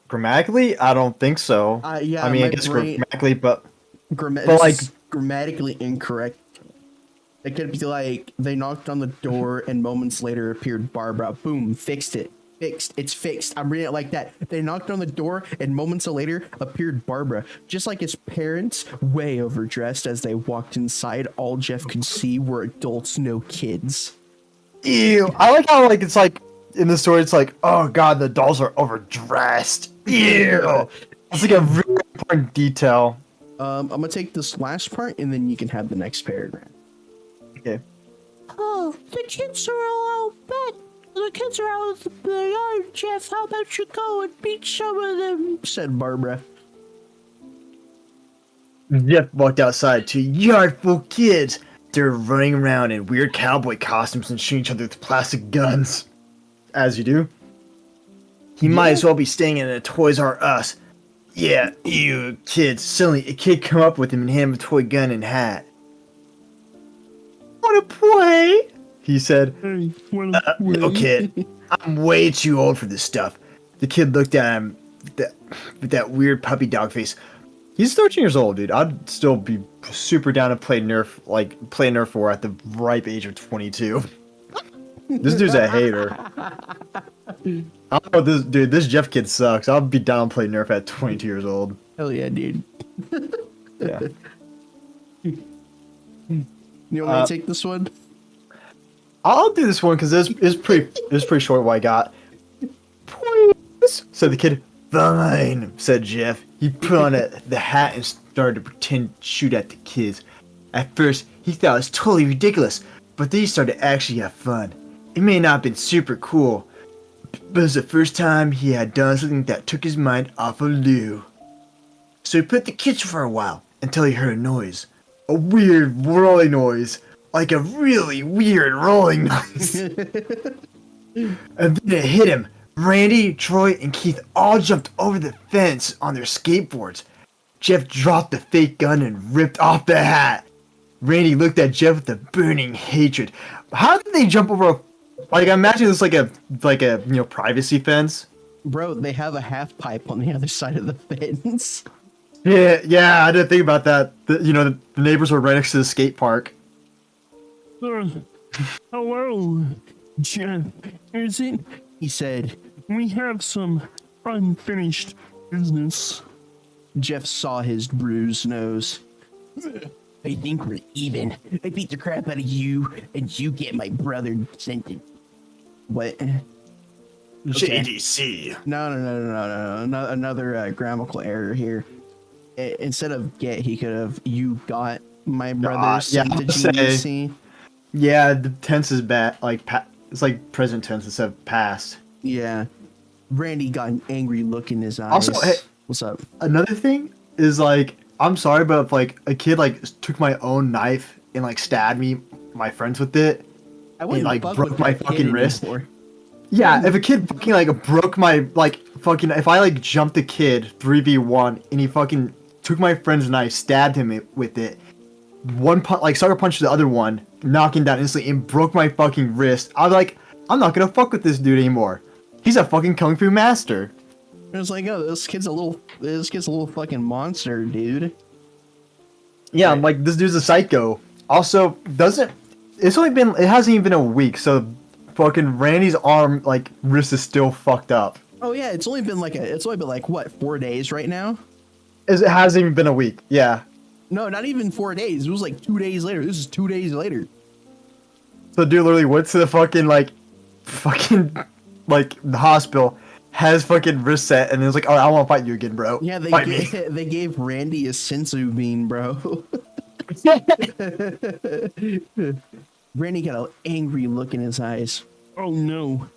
Grammatically, I don't think so. Yeah. I mean, I guess grammatically, but like grammatically incorrect. It could be like they knocked on the door and moments later appeared Barbara. Boom, fixed it. Fixed. It's fixed. I'm reading it like that. They knocked on the door and moments later appeared Barbara. Just like his parents, way overdressed as they walked inside. All Jeff could see were adults, no kids. Ew. I like how like it's like in the story it's like, oh god, the dolls are overdressed. Ew. It's like a really important detail. I'm gonna take this last part and then you can have the next paragraph. Okay. Oh, the kids are all out bed. The kids are out of the yard, Jeff. How about you go and beat some of them? Said Barbara. Jeff walked outside to a yard full of kids. They're running around in weird cowboy costumes and shooting each other with plastic guns. As you do. He might as well be staying in a Toys R Us. Yeah, you kids. Suddenly, a kid come up with him and hand him a toy gun and hat. Wanna play? He said. Hey, wanna play? No, kid. I'm way too old for this stuff. The kid looked at him with that weird puppy dog face. He's 13 years old, dude. I'd still be super down to play Nerf War at the ripe age of 22. This dude's a hater. I don't know, this Jeff kid sucks. I'll be down to play Nerf at 22 years old. Hell yeah, dude. Yeah. You want me to take this one? I'll do this one because it's pretty short what I got. Please, said the kid. Fine, said Jeff. He put on the hat and started to pretend to shoot at the kids. At first, he thought it was totally ridiculous, but then he started to actually have fun. It may not have been super cool, but it was the first time he had done something that took his mind off of Lou. So he put the kids for a while until he heard a noise. A weird rolling noise. Like a really weird rolling noise. And then it hit him. Randy, Troy, and Keith all jumped over the fence on their skateboards. Jeff dropped the fake gun and ripped off the hat. Randy looked at Jeff with a burning hatred. How did they jump over I imagine it's like a privacy fence. Bro, they have a half pipe on the other side of the fence. Yeah, I didn't think about that. The neighbors were right next to the skate park. Hello, Jeff. Is it? He said. We have some unfinished business. Jeff saw his bruised nose. I think we're even. I beat the crap out of you, and you get my brother sentence. What? Okay. JDC. No. Another grammatical error here. Instead of get, he could have you got my brother sent to GDC. Yeah, the tense is bad. It's like present tense instead of past. Yeah. Randy got an angry look in his eyes. Also, hey, what's up? Another thing is I'm sorry, but if a kid took my own knife and stabbed me, my friends with it, I wouldn't and fuck broke with my that fucking kid wrist. anymore. Yeah, if a kid fucking broke my if I jumped a kid 3v1 and he fucking took my friend's knife, stabbed him with it, one punch sucker punched the other one, knocking down instantly and broke my fucking wrist, I'd be like, I'm not gonna fuck with this dude anymore. He's a fucking kung fu master. It was like, oh, this kid's a little fucking monster, dude. Yeah, I'm like, this dude's a psycho. Also, it hasn't even been a week, so fucking Randy's arm, wrist is still fucked up. Oh yeah, it's only been what, 4 days right now? It hasn't even been a week, yeah. No, not even 4 days. It was 2 days later. This is 2 days later. So dude literally went to the the hospital, has fucking wrist set, and it was like, oh, I want to fight you again, bro. Yeah, they gave Randy a sensu bean, bro. Randy got an angry look in his eyes. Oh no.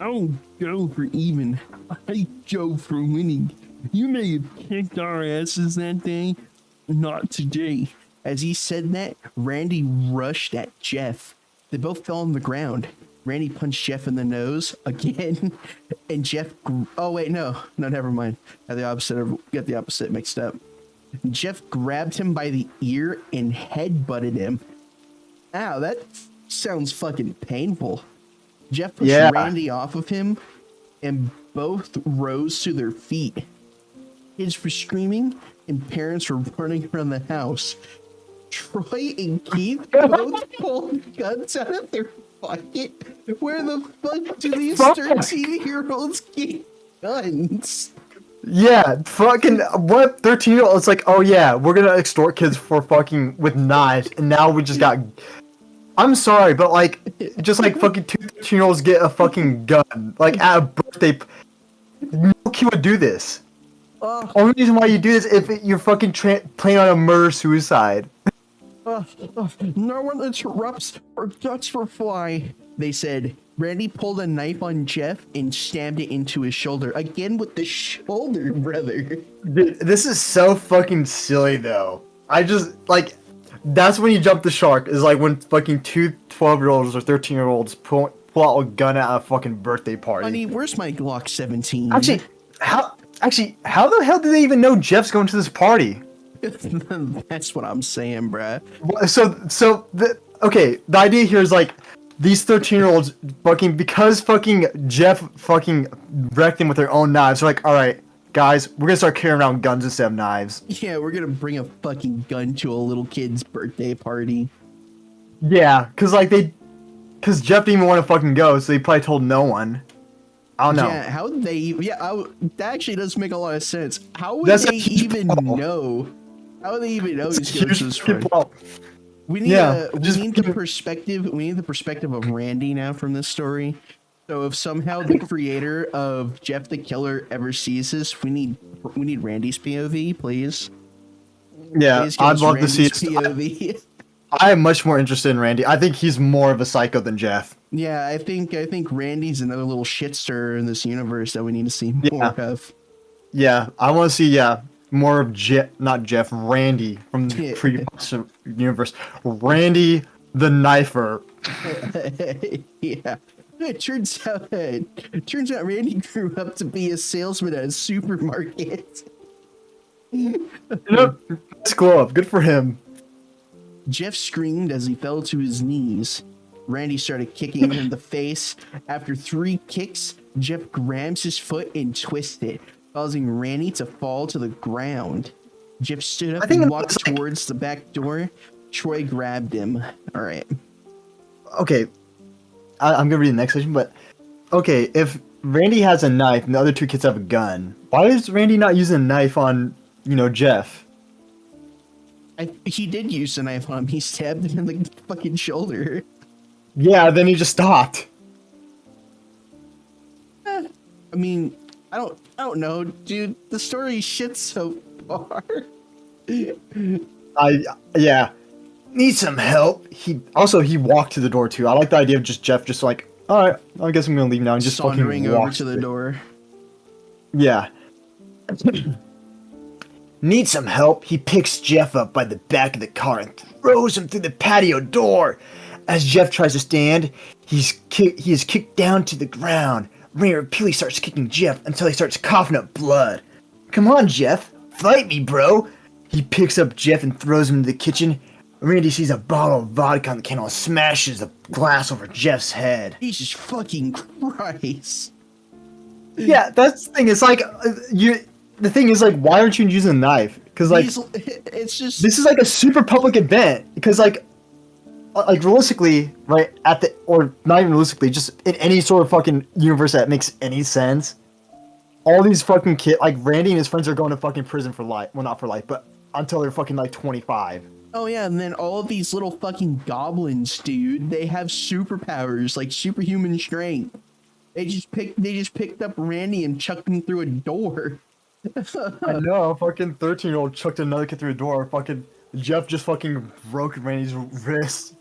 I don't go for even. I go for winning. You may have kicked our asses that day. Not today. As he said that, Randy rushed at Jeff. They both fell on the ground. Randy punched Jeff in the nose again, and Jeff. Oh wait, no, never mind. Got the opposite mixed up. Jeff grabbed him by the ear and headbutted him. Ow, that sounds fucking painful. Jeff pushed Randy off of him, and both rose to their feet. Kids were screaming, and parents were running around the house. Troy and Keith both pulled guns out of their pocket. Where the fuck do these 13-year-olds get guns? Yeah, fucking what 13-year-old? It's like, oh yeah, we're gonna extort kids for fucking with knives, and now we just got. I'm sorry, but just fucking 2 13-year-olds get a fucking gun at a birthday. No kid would do this. Only reason why you do this if you're fucking planning on a murder suicide. No one interrupts or ducks for fly, they said. Randy pulled a knife on Jeff and stabbed it into his shoulder. Again with the shoulder, brother. Dude, this is so fucking silly, though. I just like that's when you jump the shark. Is like when fucking two 12-year-olds or 13-year-olds pull out a gun at a fucking birthday party. Honey, where's my Glock 17? Actually, how the hell do they even know Jeff's going to this party? That's what I'm saying, bruh. Okay, the idea here is like these 13-year-olds because Jeff fucking wrecked them with their own knives. They're like, all right, guys, we're gonna start carrying around guns instead of knives. Yeah, we're gonna bring a fucking gun to a little kid's birthday party. Yeah, because Jeff didn't even want to fucking go, so he probably told no one. I don't know. Yeah, how would they? That actually does make a lot of sense. How would That's a they huge even problem. know? How would they even know It's he's going to this party? We need the perspective. We need the perspective of Randy now from this story. So if somehow the creator of Jeff the Killer ever sees this, we need Randy's POV, please. Yeah, Please give I'd us love to see Randy's it. POV. I am much more interested in Randy. I think he's more of a psycho than Jeff. Yeah, I think Randy's another little shit stirrer in this universe that we need to see more of. Yeah, I want to see more of Randy from the CreepyPasta universe. Randy the Knifer. Yeah. It turns out Randy grew up to be a salesman at a supermarket. Let's glow up. Good for him. Jeff screamed as he fell to his knees. Randy started kicking him in the face. After 3 kicks, Jeff grabs his foot and twists it, causing Randy to fall to the ground. Jeff stood up and walked towards the back door. Troy grabbed him. All right. Okay, I'm gonna read the next section, but okay, if Randy has a knife and the other 2 kids have a gun, why is Randy not using a knife on, Jeff? He did use a knife on him. He stabbed him in the fucking shoulder. Yeah, then he just stopped. I mean, I don't know, dude. The story shit so far. Yeah. Need some help. He walked to the door too. I like the idea of Jeff just like, all right, I guess I'm gonna leave now and just sauntering fucking over walk to the door. Yeah. Need some help. He picks Jeff up by the back of the car and throws him through the patio door. As Jeff tries to stand, he is kicked down to the ground. Randy repeatedly starts kicking Jeff until he starts coughing up blood. Come on, Jeff. Fight me, bro. He picks up Jeff and throws him into the kitchen. Randy sees a bottle of vodka on the counter and smashes the glass over Jeff's head. Jesus fucking Christ. Yeah, that's the thing. It's like, the thing is, like, why aren't you using a knife? Because, like, it's just... This is, like, a super public event. Because, like realistically, right, or not even realistically, just in any sort of fucking universe that makes any sense, all these fucking kids, like, Randy and his friends are going to fucking prison for life. Well, not for life, but until they're fucking, like, 25. Oh, yeah, and then all of these little fucking goblins, dude, they have superpowers, like superhuman strength. They just picked up Randy and chucked him through a door. I know, fucking 13-year-old chucked another kid through a door. Fucking Jeff just fucking broke Randy's wrist.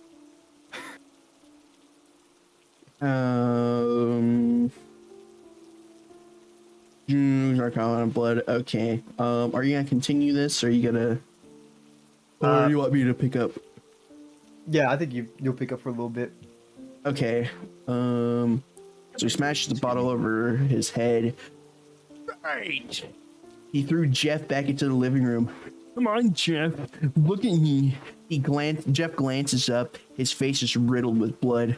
Arcana blood. Okay. Are you gonna continue this, or are you gonna? Or you want me to pick up? Yeah, I think you'll pick up for a little bit. Okay. So he smashes the bottle over his head. Right. He threw Jeff back into the living room. Come on, Jeff. Look at me. Jeff glances up. His face is riddled with blood.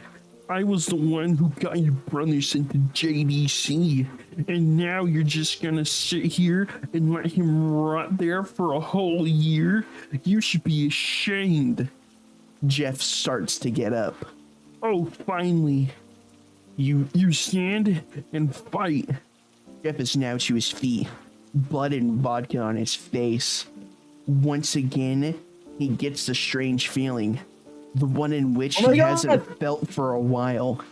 I was the one who got your brother sent to JDC. And now you're just gonna sit here and let him rot there for a whole year? You should be ashamed. Jeff starts to get up. Oh, finally. You stand and fight. Jeff is now to his feet. Blood and vodka on his face. Once again, he gets the strange feeling. The one in which he hasn't felt for a while.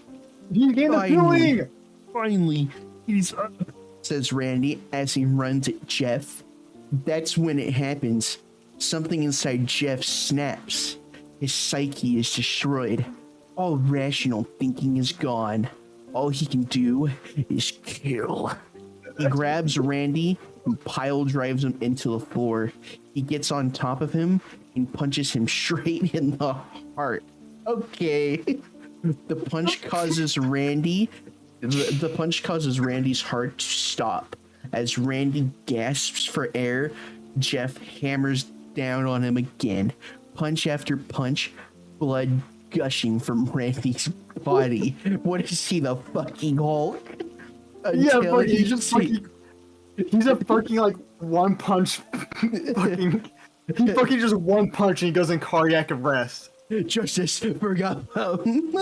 You gained the feeling! Finally, he's up, says Randy as he runs at Jeff. That's when it happens. Something inside Jeff snaps. His psyche is destroyed. All rational thinking is gone. All he can do is kill. He grabs Randy who pile drives him into the floor. He gets on top of him and punches him straight in the heart. Okay. The punch causes Randy. The punch causes Randy's heart to stop. As Randy gasps for air, Jeff hammers down on him again. Punch after punch, blood gushing from Randy's body. What is he, the fucking Hulk? Yeah, Until but he he's just fucking. He's a fucking like one punch. Fucking. He fucking just one punch and he goes in cardiac arrest. Justice for Gotham.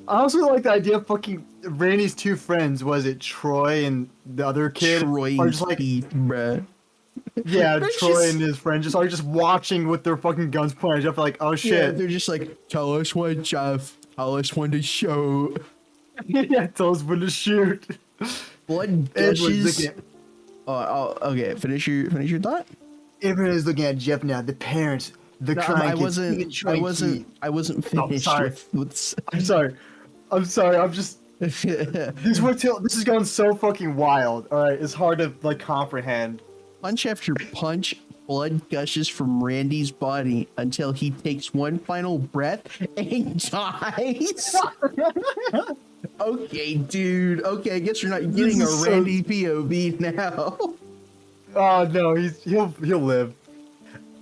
I also like the idea of fucking Randy's two friends. Was it Troy and the other kid? Troy Are and just like, Keith, bruh. yeah, They're Troy just- and his friend just are just watching with their fucking guns pointed at Jeff, like, oh Yeah, shit. they're just like, tell us when, Jeff. Tell us when to show. Yeah, tell us when to shoot. Blood Edward's gushes. looking at, Okay, finish your thought. everyone is looking at Jeff now. The parents, the No, crying I kids, wasn't. even I Troy and wasn't. I wasn't Oh, finished sorry. with. I'm sorry. I'm sorry. I'm just. This is going so fucking wild. All right, it's hard to like comprehend. Punch after punch, blood gushes from Randy's body until he takes one final breath and dies. Okay, dude. Okay, I guess you're not getting a is so- Randy POV now. Oh no, he'll live.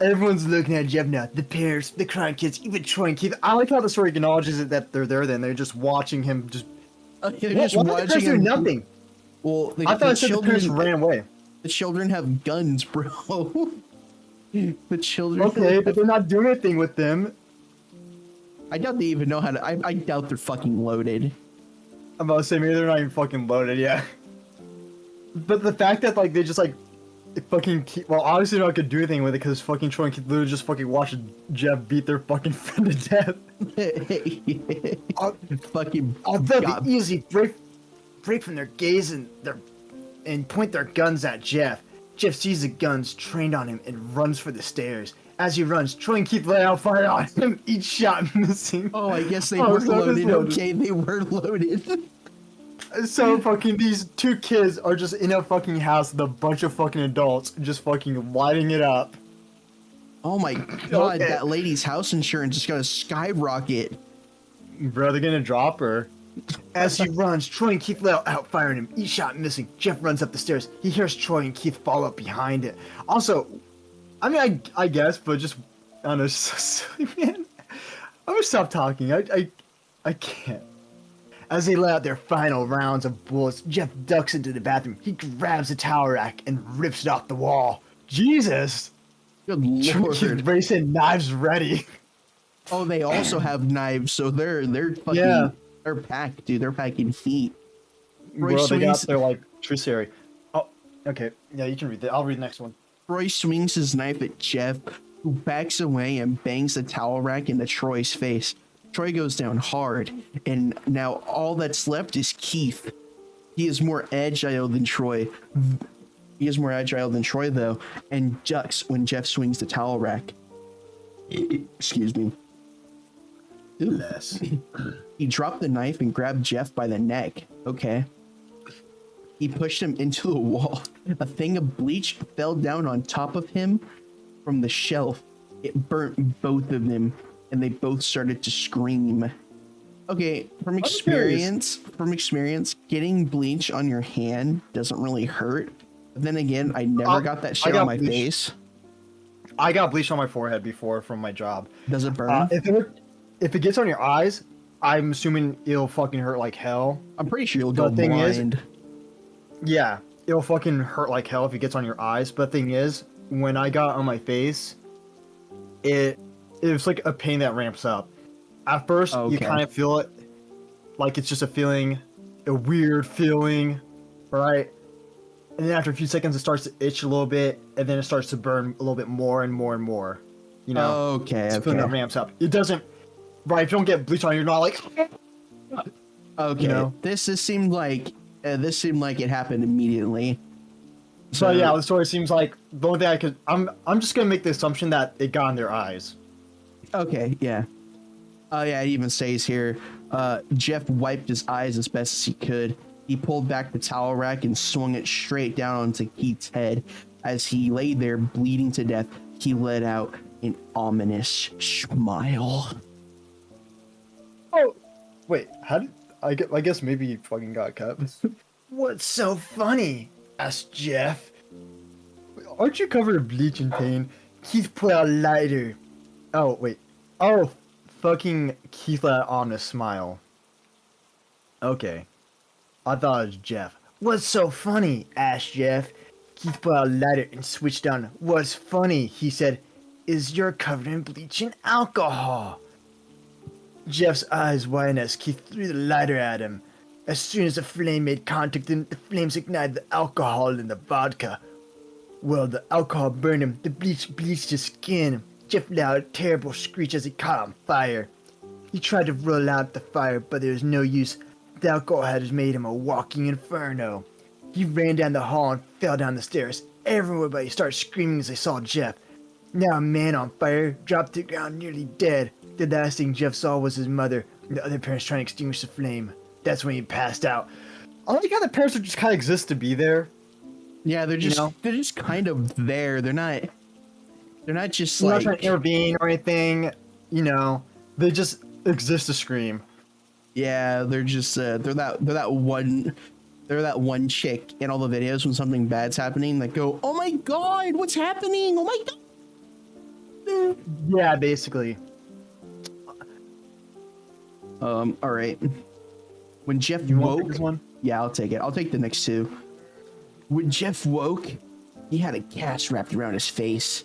Everyone's looking at Jeff now. The parents, the crying kids, even Troy and Keith. I like how the story acknowledges it that they're there. Then they're just watching him. Just They're why just did the watching parents do him. nothing. Well, I thought I said the parents ran away. The children have guns, bro. The children. Okay, but they're not doing anything with them. I doubt they even know how to. I doubt they're fucking loaded. I'm about to say maybe they're not even fucking loaded yet. But the fact that like they just like fucking well, obviously they're not gonna do anything with it because fucking Troy and Keith literally just fucking watch Jeff beat their fucking friend to death. Fucking. Although God. they easily break from their gaze and point their guns at Jeff. Jeff sees the guns trained on him and runs for the stairs. As he runs, Troy and Keith let out fire on him, each shot missing. Oh, I guess they Oh, were so it is loaded. loaded. Okay, they were loaded. So fucking these two kids are just in a fucking house with a bunch of fucking adults just fucking lighting it up. Oh my god, Okay. that lady's house insurance is gonna skyrocket. Bro, they're gonna drop her. As he runs, Troy and Keith let out firing him, each shot missing. Jeff runs up the stairs. He hears Troy and Keith follow up behind it. Also, I mean, I guess, but just, I don't know, it's so silly, man. I'm gonna stop talking. I can't. As they let out their final rounds of bullets, Jeff ducks into the bathroom. He grabs the towel rack and rips it off the wall. Jesus! Good Troy and Keith lord. racing, knives ready. Oh, they also have knives, so they're fucking. Yeah. They're packed, dude. They're packing heat. Roy Bro, they got swings- their, like, truciary. Oh, okay. Yeah, you can read that. I'll read the next one. Troy swings his knife at Jeff, who backs away and bangs the towel rack into Troy's face. Troy goes down hard, and now all that's left is Keith. He is more agile than Troy. He is more agile than Troy, though, and ducks when Jeff swings the towel rack. Excuse me. Less. He dropped the knife and grabbed Jeff by the neck. Okay. He pushed him into the wall. A thing of bleach fell down on top of him from the shelf. It burnt both of them, and they both started to scream. Okay, from experience, getting bleach on your hand doesn't really hurt. But then again, I never got that shit got on my bleach. face. I got bleach on my forehead before from my job. Does it burn? If it gets on your eyes, I'm assuming it'll fucking hurt like hell. I'm pretty sure you'll go the thing is- blind. Yeah, it'll fucking hurt like hell if it gets on your eyes. But the thing is, when I got on my face, it was like a pain that ramps up. At first, you Okay. kind of feel it like it's just a feeling, a weird feeling, right? And then after a few seconds, it starts to itch a little bit, and then it starts to burn a little bit more and more and more. You know, Okay, it's a feeling that okay. ramps up. It doesn't, right? If you don't get bleach on, you're not like, Okay, you know? this seemed like it happened immediately. So yeah, the story seems like the only thing I'm just gonna make the assumption that it got in their eyes. Okay, yeah. Oh yeah, it even says here, Jeff wiped his eyes as best as he could. He pulled back the towel rack and swung it straight down onto Keith's head. As he lay there bleeding to death, he let out an ominous smile. Oh, wait, how did I guess maybe he fucking got cut. What's so funny? Asked Jeff. Aren't you covered in bleach and pain? Keith put out a lighter. Oh, wait. Oh, fucking Keith let out on a smile. Okay. I thought it was Jeff. What's so funny? Asked Jeff. Keith put out a lighter and switched on. What's funny? He said, is you're covered in bleach and alcohol. Jeff's eyes widened as Keith threw the lighter at him. As soon as the flame made contact, the flames ignited the alcohol in the vodka. Well, the alcohol burned him. The bleach bleached his skin. Jeff let out a terrible screech as he caught on fire. He tried to roll out the fire, but there was no use. The alcohol had made him a walking inferno. He ran down the hall and fell down the stairs. Everybody started screaming as they saw Jeff. Now a man on fire dropped to the ground nearly dead. The last thing Jeff saw was his mother and the other parents trying to extinguish the flame. That's when he passed out. I like how the parents would just kind of exist to be there. Yeah, they're just kind of there. They're not just They're like not trying to intervene or anything. You know, they just exist to scream. yeah, they're just they're that one chick in all the videos when something bad's happening that go, "Oh my god, what's happening? Oh my god." Yeah, basically. All right. When Jeff You want woke, to take this one? yeah, I'll take it. I'll take the next two. When Jeff woke, he had a cast wrapped around his face.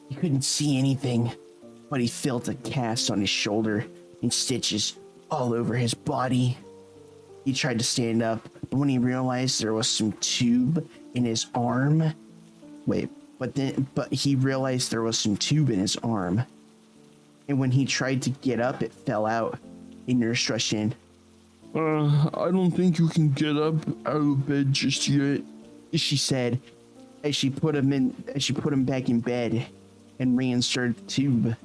He couldn't see anything, but he felt a cast on his shoulder and stitches all over his body. He tried to stand up, but when he realized there was some tube in his arm, but he realized there was some tube in his arm. And when he tried to get up, it fell out. A nurse rushed in. I don't think you can get up out of bed just yet. She said, as she put him back in bed and reinserted the tube.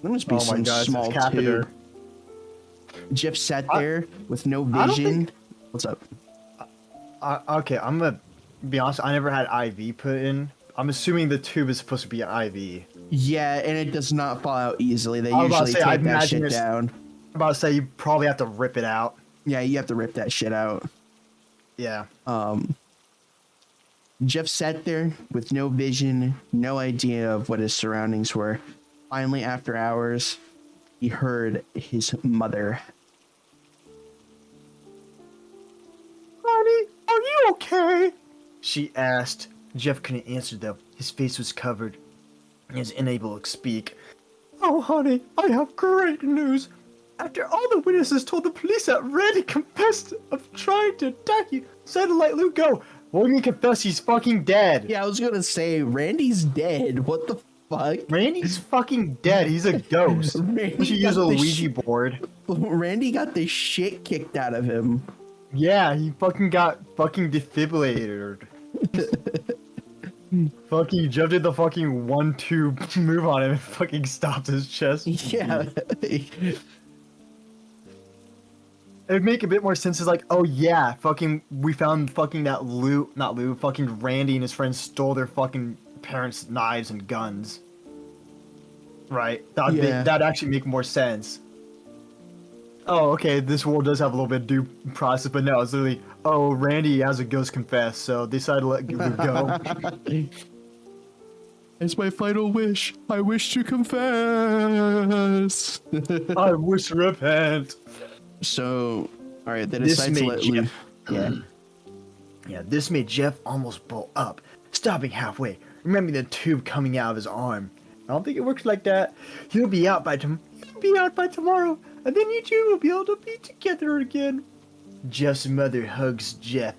There must be some small tube. Jeff sat there with no vision. What's up? Okay, I'm gonna be honest. I never had IV put in. I'm assuming the tube is supposed to be an IV. Yeah, and it does not fall out easily. They I was about to usually say, I take that imagine shit down. I'm about to say you probably have to rip it out. Yeah, you have to rip that shit out. Yeah. Jeff sat there with no vision, no idea of what his surroundings were. Finally, after hours, he heard his mother. Honey, are you okay? She asked. Jeff couldn't answer though. His face was covered. He was unable to speak. Oh, honey, I have great news. After all the witnesses told the police that Randy confessed of trying to attack you, said to let Luke go. What do you mean confess? He's fucking dead. Yeah, I was gonna say, Randy's dead. What the fuck? Randy's fucking dead. He's a ghost. Randy She used got a the Ouija board. Randy got the shit kicked out of him. Yeah, he fucking got fucking defibrillated. Fucking Jeff did the fucking 1-2 move on him and fucking stopped his chest. Yeah. It'd make a bit more sense. It's like, oh yeah, fucking, we found fucking that fucking Randy and his friends stole their fucking parents' knives and guns. Right? That'd actually make more sense. Oh, okay, this world does have a little bit of due process, but no, it's literally, oh, Randy has a ghost confess, so they decided to let Luke go. It's my final wish. I wish to confess. I wish to repent. So, all right, they This decide to made let Luke. Jeff- Yeah, this made Jeff almost bolt up, stopping halfway, remembering the tube coming out of his arm. I don't think it works like that. He'll be out by tomorrow, and then you two will be able to be together again. Jeff's mother hugs Jeff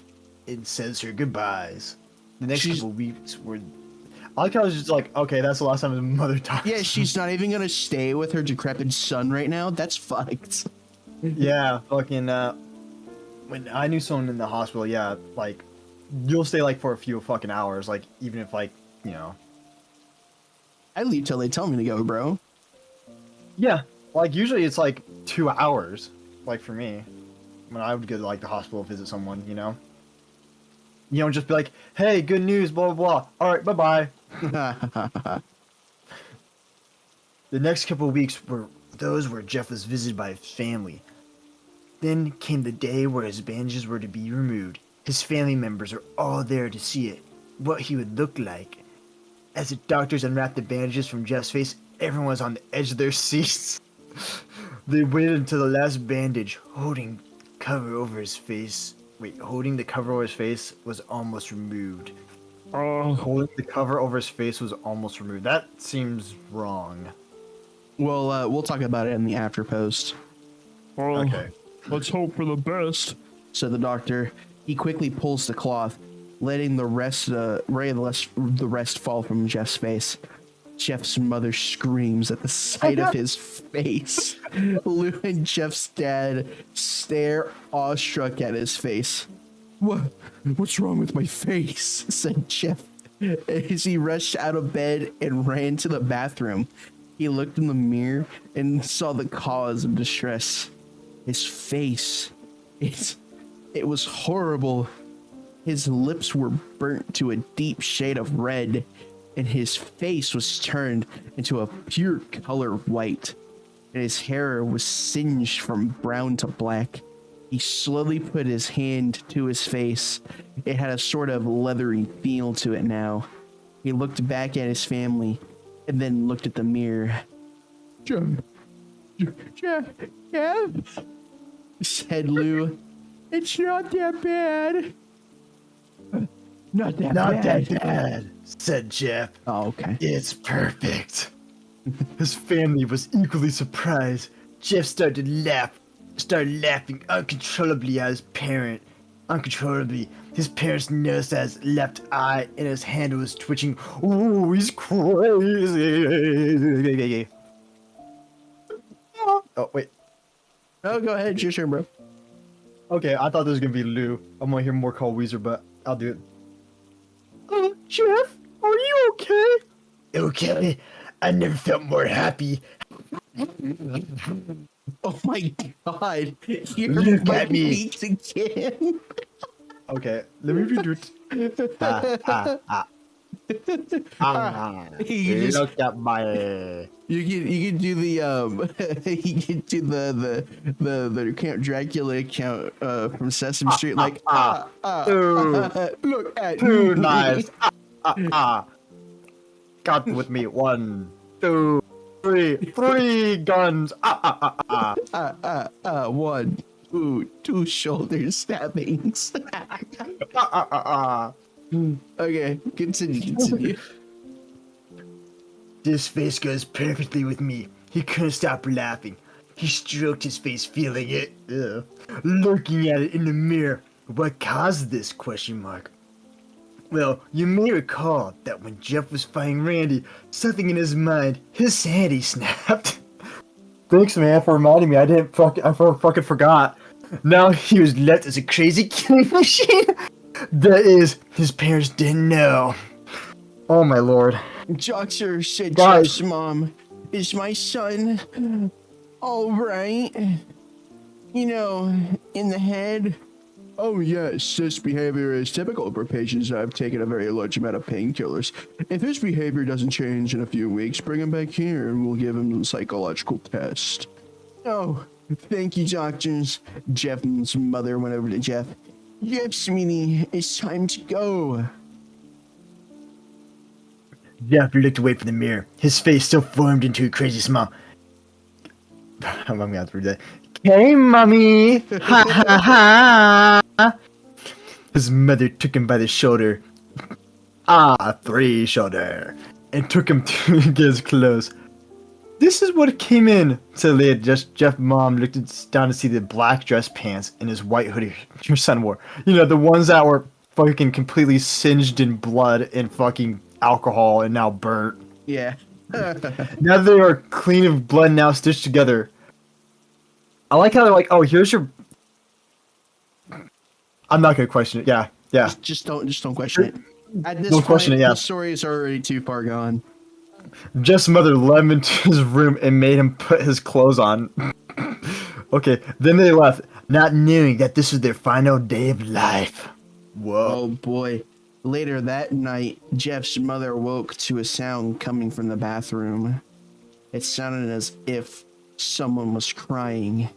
and says her goodbyes. The next couple weeks were. I like how I was just like, okay, that's the last time his mother talks. Yeah, she's not even gonna stay with her decrepit son right now. That's fucked. Yeah, fucking. When I knew someone in the hospital, yeah, like, you'll stay like for a few fucking hours, like even if like, you know. I leave till they tell me to go, bro. Yeah, like usually it's like 2 hours, like for me. when I would go to like the hospital to visit someone, you know? You don't just be like, hey, good news, blah, blah, blah. All right, bye-bye. The next couple of weeks were those where Jeff was visited by his family. Then came the day where his bandages were to be removed. His family members are all there to see it, what he would look like. As the doctors unwrapped the bandages from Jeff's face, everyone was on the edge of their seats. They waited until the last bandage, holding the cover over his face was almost removed. Holding the cover over his face was almost removed. That seems wrong. Well, we'll talk about it in the after post. Okay. Let's hope for the best. Said the doctor. He quickly pulls the cloth, letting the rest fall from Jeff's face. Jeff's mother screams at the sight of his face. Lou and Jeff's dad stare awestruck at his face. What's wrong with my face? Said Jeff as he rushed out of bed and ran to the bathroom. He looked in the mirror and saw the cause of distress. His face. It was horrible. His lips were burnt to a deep shade of red, and his face was turned into a pure color white, and his hair was singed from brown to black. He slowly put his hand to his face. It had a sort of leathery feel to it now. He looked back at his family, and then looked at the mirror. Jeff, said Lou. It's not that bad. Not that bad, said Jeff. Oh, okay. It's perfect. His family was equally surprised. Jeff started laughing uncontrollably at his parent. Uncontrollably. His parents noticed that his left eye and his hand was twitching. Ooh, he's crazy. Oh, wait. Oh, go ahead. It's your turn, bro. Okay, I thought this was gonna be Lou. I'm gonna hear more called Weezer, but I'll do it. Jeff, are you okay? Okay. I never felt more happy. Oh my god. You're Look at me. again. Okay, let me redo it. You just- Look at my. You can do the you can do the Count Dracula account from Sesame Street like look at Two me. knives. Got with me. 1, 2, 3. 3 guns. 1, 2 shoulder stabbings. Okay, continue. This face goes perfectly with me. He couldn't stop laughing. He stroked his face, feeling it. Looking at it in the mirror. What caused this? ? Well, you may recall that when Jeff was fighting Randy, something in his mind, his handy snapped. Thanks, man, for reminding me. I fucking forgot. Now he was left as a crazy killing machine. That is, his parents didn't know. Oh my lord. Doctor said Guys. Jeff's mom, is my son alright? You know, in the head? Oh yes, this behavior is typical for patients that have taken a very large amount of painkillers. If his behavior doesn't change in a few weeks, bring him back here and we'll give him a psychological test. Oh, thank you, doctors. Jeff's mother went over to Jeff. Jeff, sweetie, it's time to go. Jeff looked away from the mirror. His face still formed into a crazy smile. I'm gonna have to read that. Hey, mommy! Ha ha ha! His mother took him by the shoulder. 3 shoulder. And took him to get his clothes. This is what came in, said Leah. Jeff's mom looked down to see the black dress pants and his white hoodie your son wore. You know, the ones that were fucking completely singed in blood and fucking alcohol and now burnt. Yeah. Now they are clean of blood, now stitched together. I like how they're like, oh, here's your. I'm not gonna question it. Yeah. Just don't question it. At this Don't point, question it, yeah. the story is already too far gone. Jeff's mother led him into his room and made him put his clothes on. Okay, then they left. not knowing that this was their final day of life. Whoa. Oh boy. Later that night, Jeff's mother woke to a sound coming from the bathroom. It sounded as if someone was crying.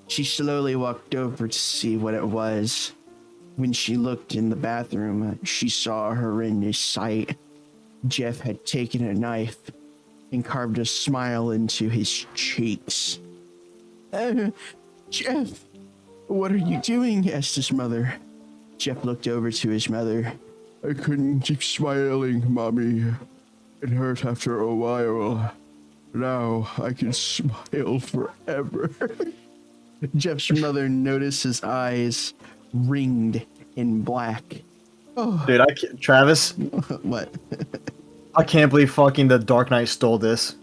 She slowly walked over to see what it was. When she looked in the bathroom, she saw a horrendous sight. Jeff had taken a knife and carved a smile into his cheeks. Jeff, what are you doing? Asked his mother. Jeff looked over to his mother. I couldn't keep smiling, Mommy. It hurt after a while. Now I can smile forever. Jeff's mother noticed his eyes ringed in black. Oh. Dude, Travis, What? I can't believe fucking the Dark Knight stole this.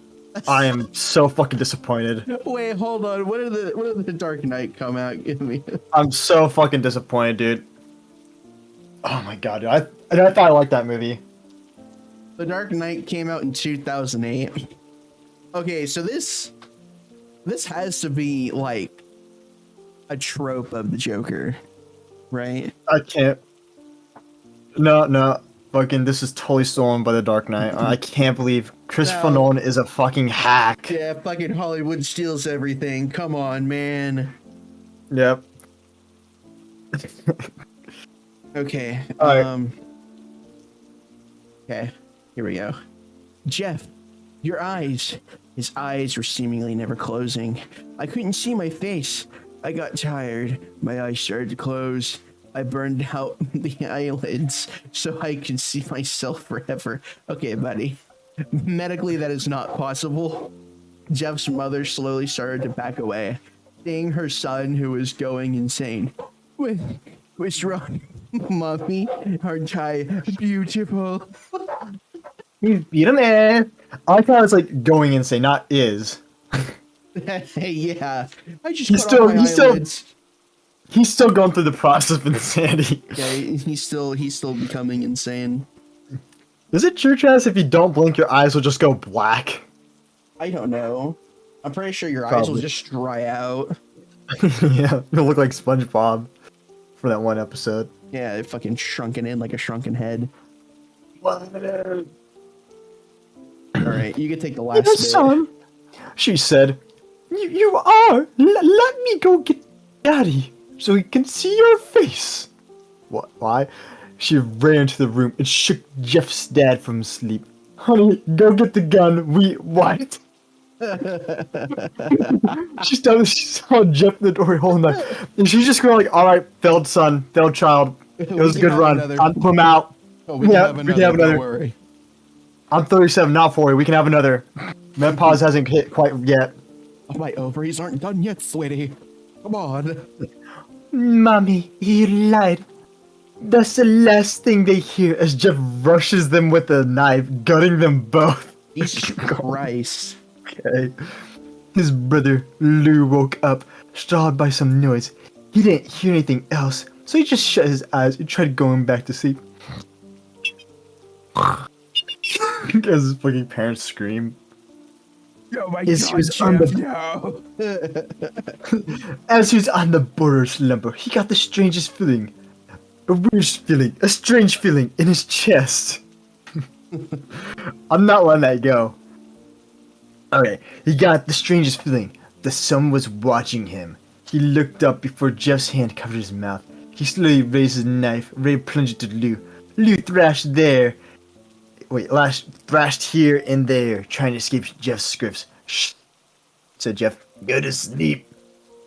I am so fucking disappointed. Wait, hold on. What did the Dark Knight come out? Give me. I'm so fucking disappointed, dude. Oh my god, dude. I thought I liked that movie. The Dark Knight came out in 2008. Okay, so this has to be like a trope of the Joker, right? I can't. No. Fucking, this is totally stolen by the Dark Knight. I can't believe Christopher Nolan is a fucking hack. Yeah, fucking Hollywood steals everything. Come on, man. Yep. Okay. Alright. Okay. Here we go. Jeff, your eyes. His eyes were seemingly never closing. I couldn't see my face. I got tired. My eyes started to close. I burned out the eyelids so I could see myself forever. Okay, buddy. Medically, that is not possible. Jeff's mother slowly started to back away, seeing her son who was going insane. What's wrong, Mommy? Aren't I beautiful? He's beat him, man. I like how it's like going insane, not is. Yeah. I just He's cut off my eyelids. He's still going through the process of insanity. Yeah, he's still becoming insane. Is it true, Travis, if you don't blink, your eyes will just go black? I don't know. I'm pretty sure your eyes will Probably. just dry out. Yeah, you'll look like SpongeBob for that one episode. Yeah, it fucking shrunken in like a shrunken head. What? Alright, you can take the last Yes, bit. son, she said. You are. Let me go get Daddy so he can see your face. What? Why? She ran into the room and shook Jeff's dad from sleep. Honey, go get the gun. What? she saw Jeff in the door holding that, and she's just going like, "All right, failed son, failed child. It was a good run. I'm put him out. Oh, we can have another. Don't worry. I'm 37, not 40. We can have another. Menopause hasn't hit quite yet." Oh, my ovaries aren't done yet, sweetie. Come on. Mommy, you lied. That's the last thing they hear as Jeff rushes them with a knife, gutting them both. Jesus Christ. Okay. His brother, Lou, woke up, startled by some noise. He didn't hear anything else, so he just shut his eyes and tried going back to sleep. As his fucking parents scream. Oh my As he was on As he was on the border of slumber, he got the strangest feeling. A strange feeling in his chest. I'm not letting that go. Okay, he got the strangest feeling that someone was watching him. He looked up before Jeff's hand covered his mouth. He slowly raised his knife, ready to plunge it to Lou. Lou thrashed here and there, trying to escape Jeff's grips. Shh, said Jeff. Go to sleep.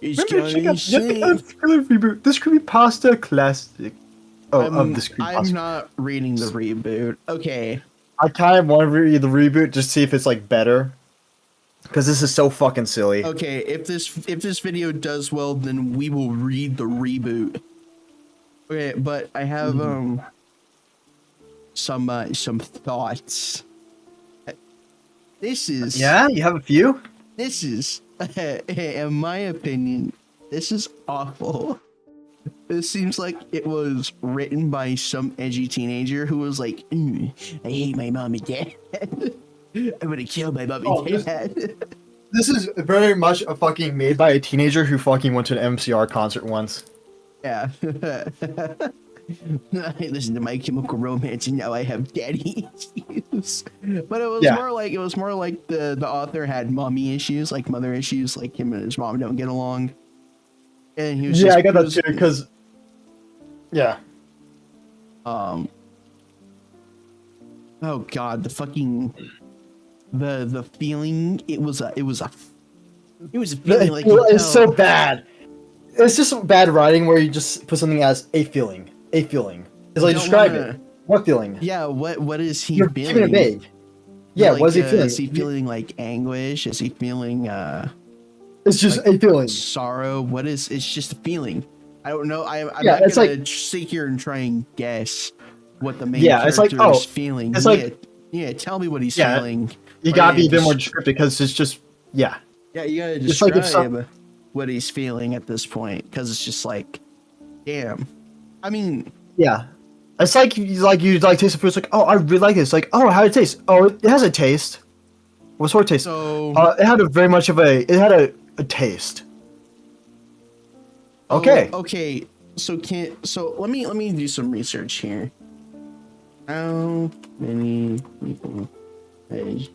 He's Remember, going insane. reboot. This CreepyPasta classic. Of this CreepyPasta. I'm not reading the reboot. Okay. I kind of want to read the reboot just to see if it's like better. Because this is so fucking silly. Okay, if this video does well, then we will read the reboot. Okay, but I have some thoughts. This is Yeah, you have a few? This is in my opinion, this is awful. This seems like it was written by some edgy teenager who was like, I hate my mom and dad. I'm gonna kill my mom and dad. This is very much a fucking made by a teenager who fucking went to an MCR concert once. Yeah. I listened to My Chemical Romance and now I have daddy issues. But it was more like the author had mommy issues, like mother issues, like him and his mom don't get along. And he was I got that too because oh god, the fucking the feeling, it was a feeling like it's so bad. It's just bad writing where you just put something as a feeling. A feeling. It's like describe it. What feeling? Yeah, what is he You're feeling? keeping it vague. Yeah, like, what is he feeling? Is he feeling like anguish? Is he feeling It's just like a feeling. sorrow? What is? It's just a feeling. I don't know. I'm Yeah, not it's gonna like- sit here and try and guess what the main it's like, character is feeling. it's like- tell me what he's Yeah, feeling. You Or gotta be a bit just- more descriptive because it's just Yeah, you gotta It's like describe if what he's feeling at this point, because it's just like, damn. I mean, It's like you taste the food. It's like, oh, I really like this. Like, oh, how did it taste? Oh, it has a taste. What sort of taste? so It had a very much of a. It had a taste. Okay. okay. So let me do some research here. How many people? Okay,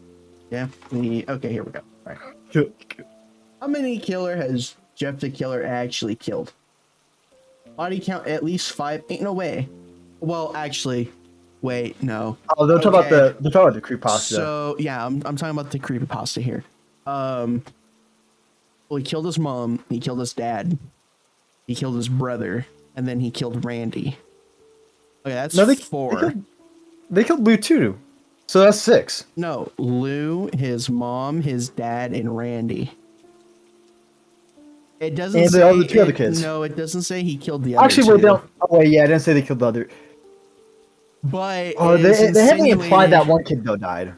here we go. All right. How many killer has Jeff the Killer actually killed? Body count at least 5. Ain't no way. Well, actually, wait, no. Oh, they're talking Okay. about the creepypasta. So yeah, I'm talking about the creepypasta here. Well, he killed his mom, he killed his dad, he killed his brother, and then he killed Randy. Okay, that's No, they 4. They killed Lou too, so that's 6. No, Lou, his mom, his dad, and Randy. It doesn't And say the other 2 other kids. No, it doesn't say he killed the other Actually, 2. wait, no. Oh wait, yeah, I didn't say they killed the other. But Oh, it is they haven't implied that insinuated- one kid though died.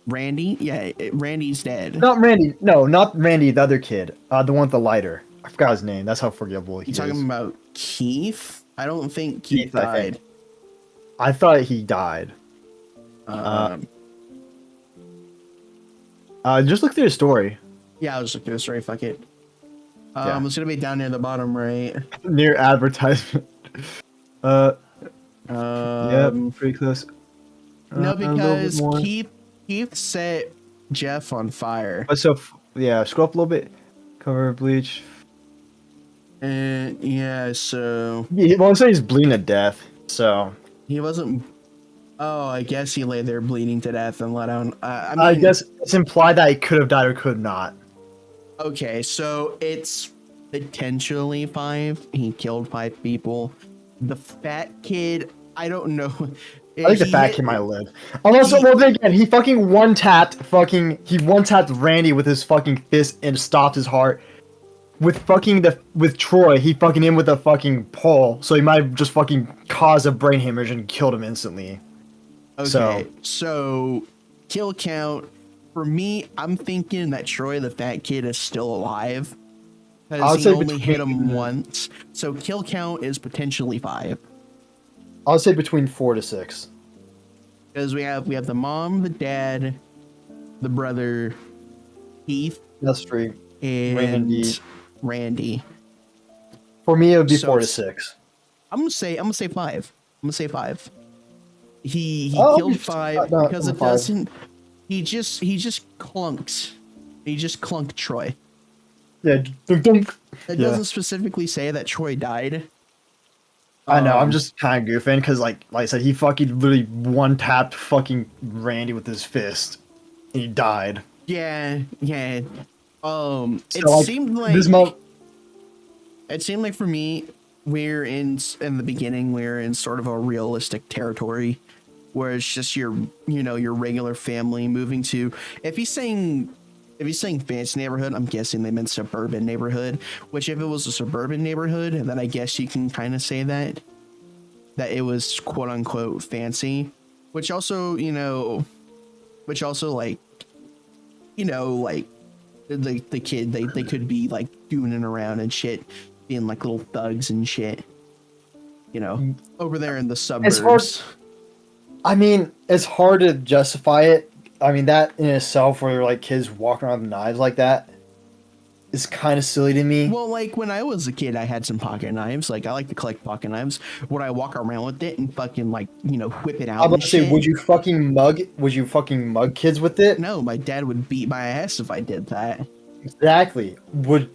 Randy? Yeah, Randy's dead. Not Randy. No, not Randy. The other kid. The one with the lighter. I forgot his name. That's how forgivable he You is. talking about Keith? I don't think Keith Keith, I died. think. I thought he died. Just look through his story. Yeah, I'll just look through the story. Fuck it. Yeah. It's gonna be down near the bottom right. Near advertisement. Yep, pretty close. No, A little bit because more. Keith set Jeff on fire. But so, yeah, scroll up a little bit. Cover bleach. And yeah, so Yeah, well, I'm saying he's bleeding to death. So he wasn't. Oh, I guess he lay there bleeding to death and let out. I guess it's implied that he could have died or could not. Okay, so it's potentially 5. He killed 5 people. The fat kid, I don't know. I think the fat kid might live. Unless, well, then again, he fucking one-tapped Randy with his fucking fist and stopped his heart. With Troy, he fucking him with a fucking pole, so he might have just fucking caused a brain hemorrhage and killed him instantly. Okay, so kill count for me, I'm thinking that Troy the fat kid is still alive I would because he say only hit him between- once. So kill count is potentially 5 I'll say between 4 to 6. because we have the mom, the dad, the brother, Keith, That's 3. and Randy. For me, it would be So 4 to it's- 6. I'm gonna say 5. I'm gonna say 5. He Oh, killed just- 5 no, because it 5. doesn't. He just clunked. He just clunked Troy. Yeah, dunk, dunk. It Yeah. doesn't specifically say that Troy died. I know, I'm Um, just kind of goofing because, like I said, he fucking literally one-tapped fucking Randy with his fist, and he died. Yeah. It So, like, seemed like this mo- it seemed like for me, we're in the beginning, we're in sort of a realistic territory where it's just your regular family moving to. If he's saying fancy neighborhood, I'm guessing they meant suburban neighborhood. Which if it was a suburban neighborhood, then I guess you can kind of say that it was quote unquote fancy. Which also like the kid they could be like gooning around and shit, being like little thugs and shit. Over there in the suburbs. I mean, it's hard to justify it I mean, that in itself, where like kids walking around with knives like that, is kind of silly to me. Well, like when I was a kid, I had some pocket knives. Like I like to collect pocket knives. Would I walk around with it and fucking like whip it out? I'm about and to say, shit? would you fucking mug kids with it? No, my dad would beat my ass if I did that. Exactly. The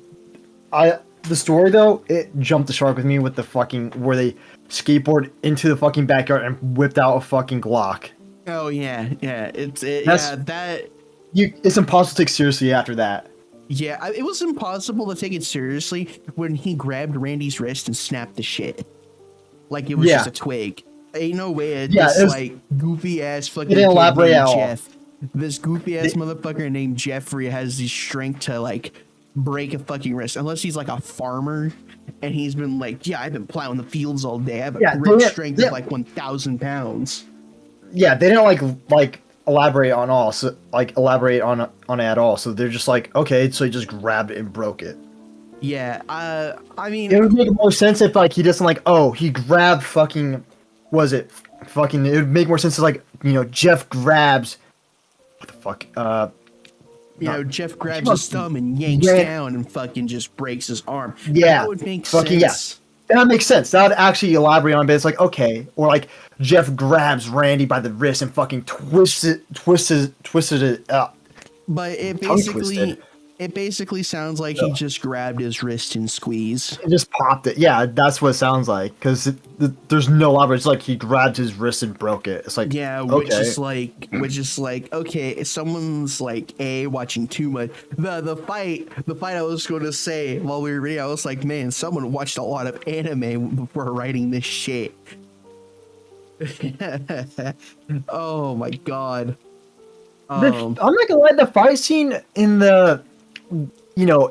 story though, it jumped the shark with me with the fucking where they skateboard into the fucking backyard and whipped out a fucking Glock. Oh yeah, yeah. It's impossible to take seriously after that. Yeah, it was impossible to take it seriously when he grabbed Randy's wrist and snapped the shit. Like it was just a twig. Ain't no way this goofy ass fucking didn't elaborate named at all. Jeff. This goofy ass motherfucker named Jeffrey has the strength to like break a fucking wrist. Unless he's like a farmer and he's been like, yeah, I've been plowing the fields all day. I have a great strength of like 1,000 pounds. Yeah, they didn't like elaborate on it at all. So they're just like, okay, so he just grabbed it and broke it. Yeah, I mean, it would make more sense if like he doesn't like, oh, he grabbed fucking, it would make more sense if like, Jeff grabs, what the fuck, Jeff grabs his thumb and yanks down and fucking just breaks his arm. Yeah, that would make fucking sense. Yeah. That makes sense. That would actually elaborate on it, but it's like, okay. Or like Jeff grabs Randy by the wrist and fucking twisted it up. But it basically sounds like he just grabbed his wrist and squeezed. It just popped it. Yeah, that's what it sounds like. Because there's no elaborate. It's like he grabbed his wrist and broke it. It's like, yeah, which is like, okay, if someone's like watching too much. The fight I was going to say while we were reading, I was like, man, someone watched a lot of anime before writing this shit. Oh my god. I'm not gonna lie, the fight scene in the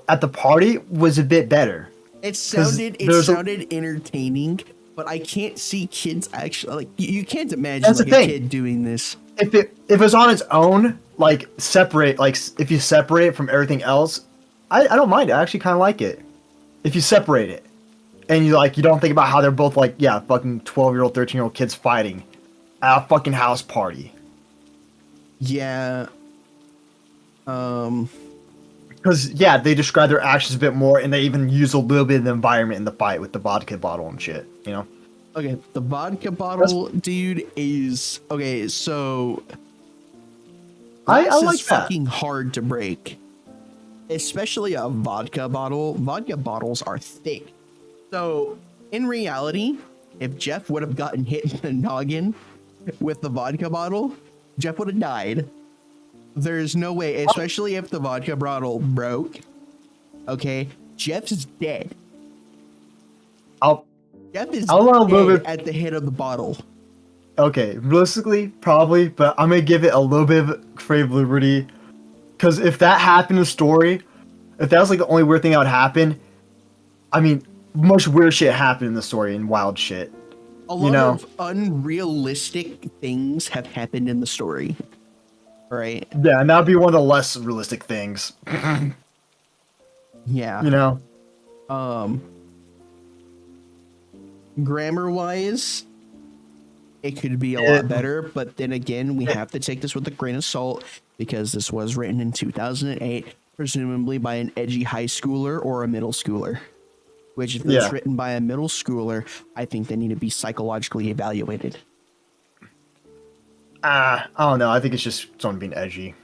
at the party was a bit better. It sounded entertaining, but I can't see kids actually like you can't imagine like a kid doing this. If it was on its own, like separate, like if you separate it from everything else, I don't mind it. I actually kind of like it. If you separate it and you don't think about how they're both like, yeah, fucking 12-year-old, 13-year-old kids fighting at a fucking house party. Yeah. Because, yeah, they describe their actions a bit more, and they even use a little bit of the environment in the fight with the vodka bottle and shit, Okay, the vodka bottle, dude, is... Okay, so... I like is fucking hard to break. Especially a vodka bottle. Vodka bottles are thick. So, in reality, if Jeff would have gotten hit in the noggin with the vodka bottle, Jeff would have died. There's no way, especially if the vodka bottle broke. Okay, Jeff's dead. Jeff is dead at the head of the bottle. Okay, realistically, probably, but I'm gonna give it a little bit of creative liberty. Because if that happened in the story, if that was like the only weird thing that would happen, I mean, much weird shit happened in the story and wild shit. A lot of unrealistic things have happened in the story. Right? Yeah, and that would be one of the less realistic things. Yeah. Grammar-wise, it could be a lot better, but then again, we have to take this with a grain of salt because this was written in 2008, presumably by an edgy high schooler or a middle schooler. Which, if it's written by a middle schooler, I think they need to be psychologically evaluated. I don't know. I think it's just someone being edgy.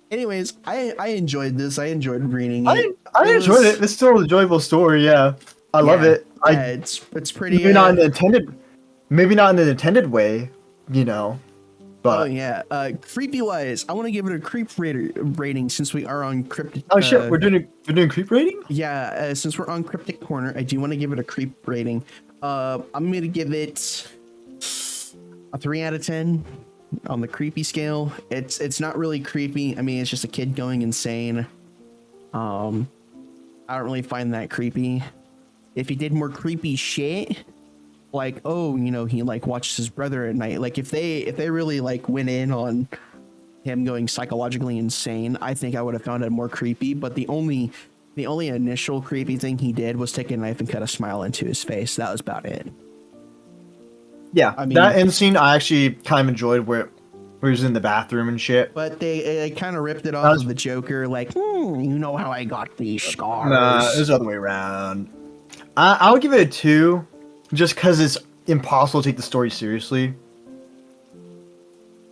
Anyways, I enjoyed this. I enjoyed reading it. I enjoyed it. It's still an enjoyable story. Yeah, I love it. It's pretty. Maybe not in the intended way, But oh yeah, creepy wise, I want to give it a creep rating since we are on cryptic. Oh shit, we're doing creep rating. Yeah, since we're on Cryptic Corner, I do want to give it a creep rating. I'm gonna give it a 3 out of 10 on the creepy scale. It's not really creepy. I mean, it's just a kid going insane. I don't really find that creepy. If he did more creepy shit, like, oh, he like watches his brother at night. Like if they really like went in on him going psychologically insane, I think I would have found it more creepy. But the only initial creepy thing he did was take a knife and cut a smile into his face. That was about it. Yeah, I mean, that end scene I actually kind of enjoyed, where where he's in the bathroom and shit. But they kind of ripped it off That was- of the Joker, like, you know how I got these scars. Nah, it was the other way around. I would give it a 2, just because it's impossible to take the story seriously.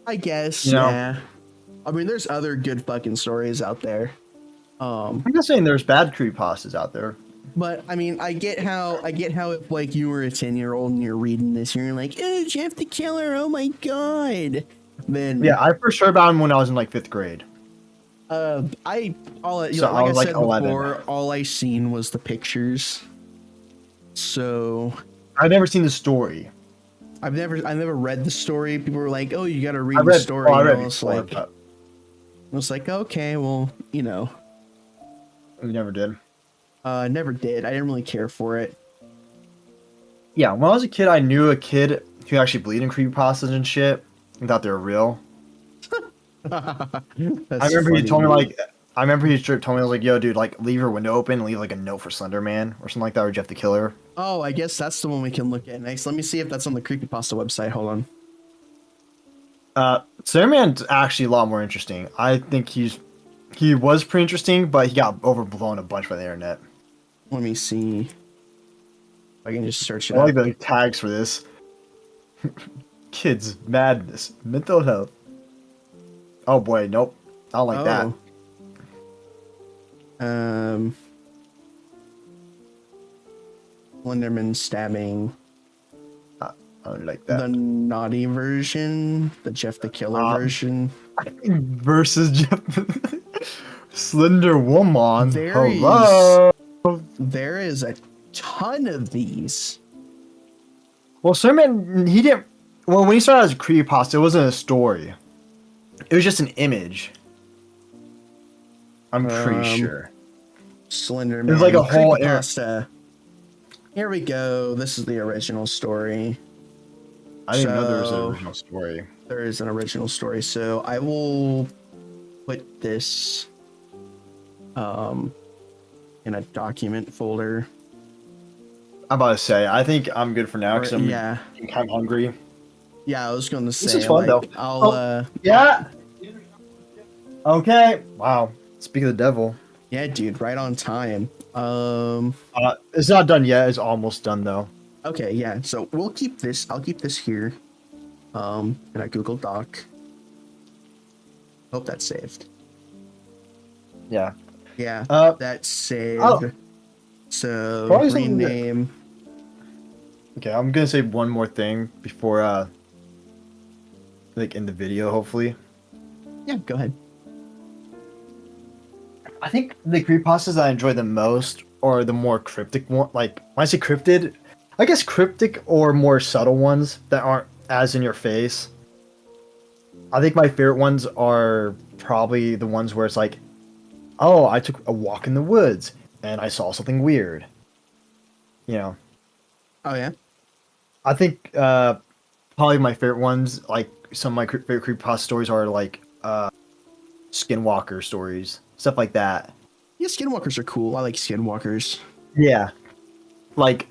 I guess, You know? yeah. I mean, there's other good fucking stories out there. I'm not saying there's bad creepypastas out there. But I mean, I get how if like you were a 10-year-old and you're reading this and you're like, oh, Jeff the Killer, oh my god. Then Yeah, I first heard about him when I was in like 5th grade. like I I was, like, said 11. before, all I seen was the pictures. So I've never seen the story. I never read the story. People were like, oh, you got to read I the read, story. oh, I And read I was before, like, but okay, well, you know, we never did. never did. I didn't really care for it. Yeah, when I was a kid, I knew a kid who actually believed in creepypastas and shit and thought they were real. I remember he told me I remember he straight told me, I was like, yo, dude, like, leave your window open and leave like a note for Slender Man or something like that, or Jeff the Killer. Oh, I guess that's the one we can look at next. Let me see if that's on the CreepyPasta website. Hold on. Slender Man's actually a lot more interesting. I think he was pretty interesting, but he got overblown a bunch by the internet. Let me see. If I can just search it I up. like the tags for this. Kids, madness, mental health. Oh boy, nope. I don't like that. Slenderman stabbing. I don't like The that. naughty version, the Jeff the Killer version. Versus Jeff. Slender Woman. There is- Hello. There is a ton of these. Well, Slenderman, he didn't. Well, when he started as a creepypasta, it wasn't a story. It was just an image. I'm pretty sure. Slenderman. There's like a whole Creepypasta. Here we go. This is the original story. I didn't know there was an So- original story. There is an original story, so I will put this in a document folder. I'm about to say, I think I'm good for now because I'm Yeah. kind of hungry. Yeah, I was going to say, is fun, though. I'll Yeah. Okay. Wow. Speak of the devil. yeah, dude, right on time. It's not done yet. It's almost done though. Okay, yeah. So we'll keep this. I'll keep this here. In a Google Doc. Hope that's saved. Yeah. Yeah, Uh, that's saved. oh. So Probably something that- rename. Okay. I'm gonna say one more thing before, like in the video, hopefully. Yeah, go ahead. I think the creepypastas that I enjoy the most are the more cryptic one. Like when I say cryptid, I guess cryptic or more subtle ones that aren't as in your face. I think my favorite ones are probably the ones where it's like, oh, I took a walk in the woods and I saw something weird. You know, Oh yeah. I think probably my favorite ones, like some of my favorite creepypasta stories are like Skinwalker stories, stuff like that. Yeah, skinwalkers are cool. I like skinwalkers. Yeah. Like,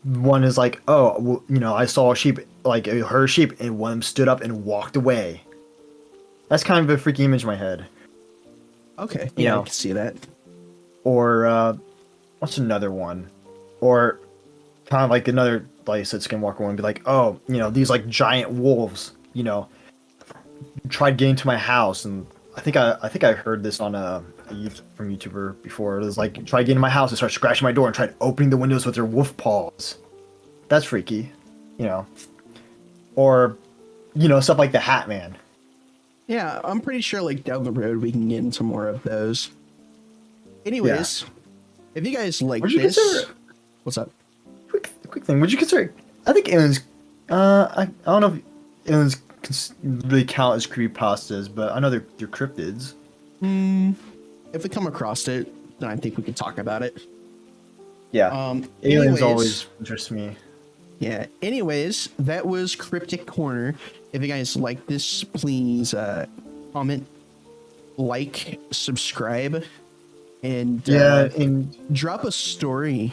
one is like, oh, well, you know, I saw a sheep, like, her sheep, and one of them stood up and walked away. That's kind of a freaky image in my head. Okay. You Yeah, know. I can see that. Or, what's another one? Or, kind of like another, like I said, Skinwalker one, be like, oh, you know, these, like, giant wolves, you know, tried getting to my house, and I think I heard this on from YouTuber before. It was like, try getting to my house and start scratching my door and tried opening the windows with their wolf paws. That's freaky, you know. Or, you know, stuff like the Hat Man. Yeah, I'm pretty sure like down the road we can get into more of those. Anyways, if you guys like Would you this, consider- what's up? Quick thing, would you consider? I think aliens. I don't know if aliens really count as creepypastas, but I know they're cryptids. If we come across it, then I think we could talk about it. Yeah. Aliens Aliens always interest me. Yeah. Anyways, that was Cryptic Corner. If you guys like this, please comment, like, subscribe, and and drop a story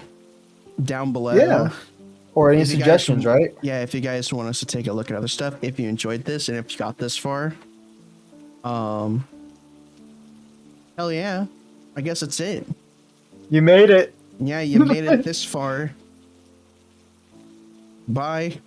down below. yeah. Or any If you guys suggestions, right? Yeah, if you guys want us to take a look at other stuff, if you enjoyed this and if you got this far, Hell yeah. I guess that's it. You made it. Yeah, you made it this far. Bye.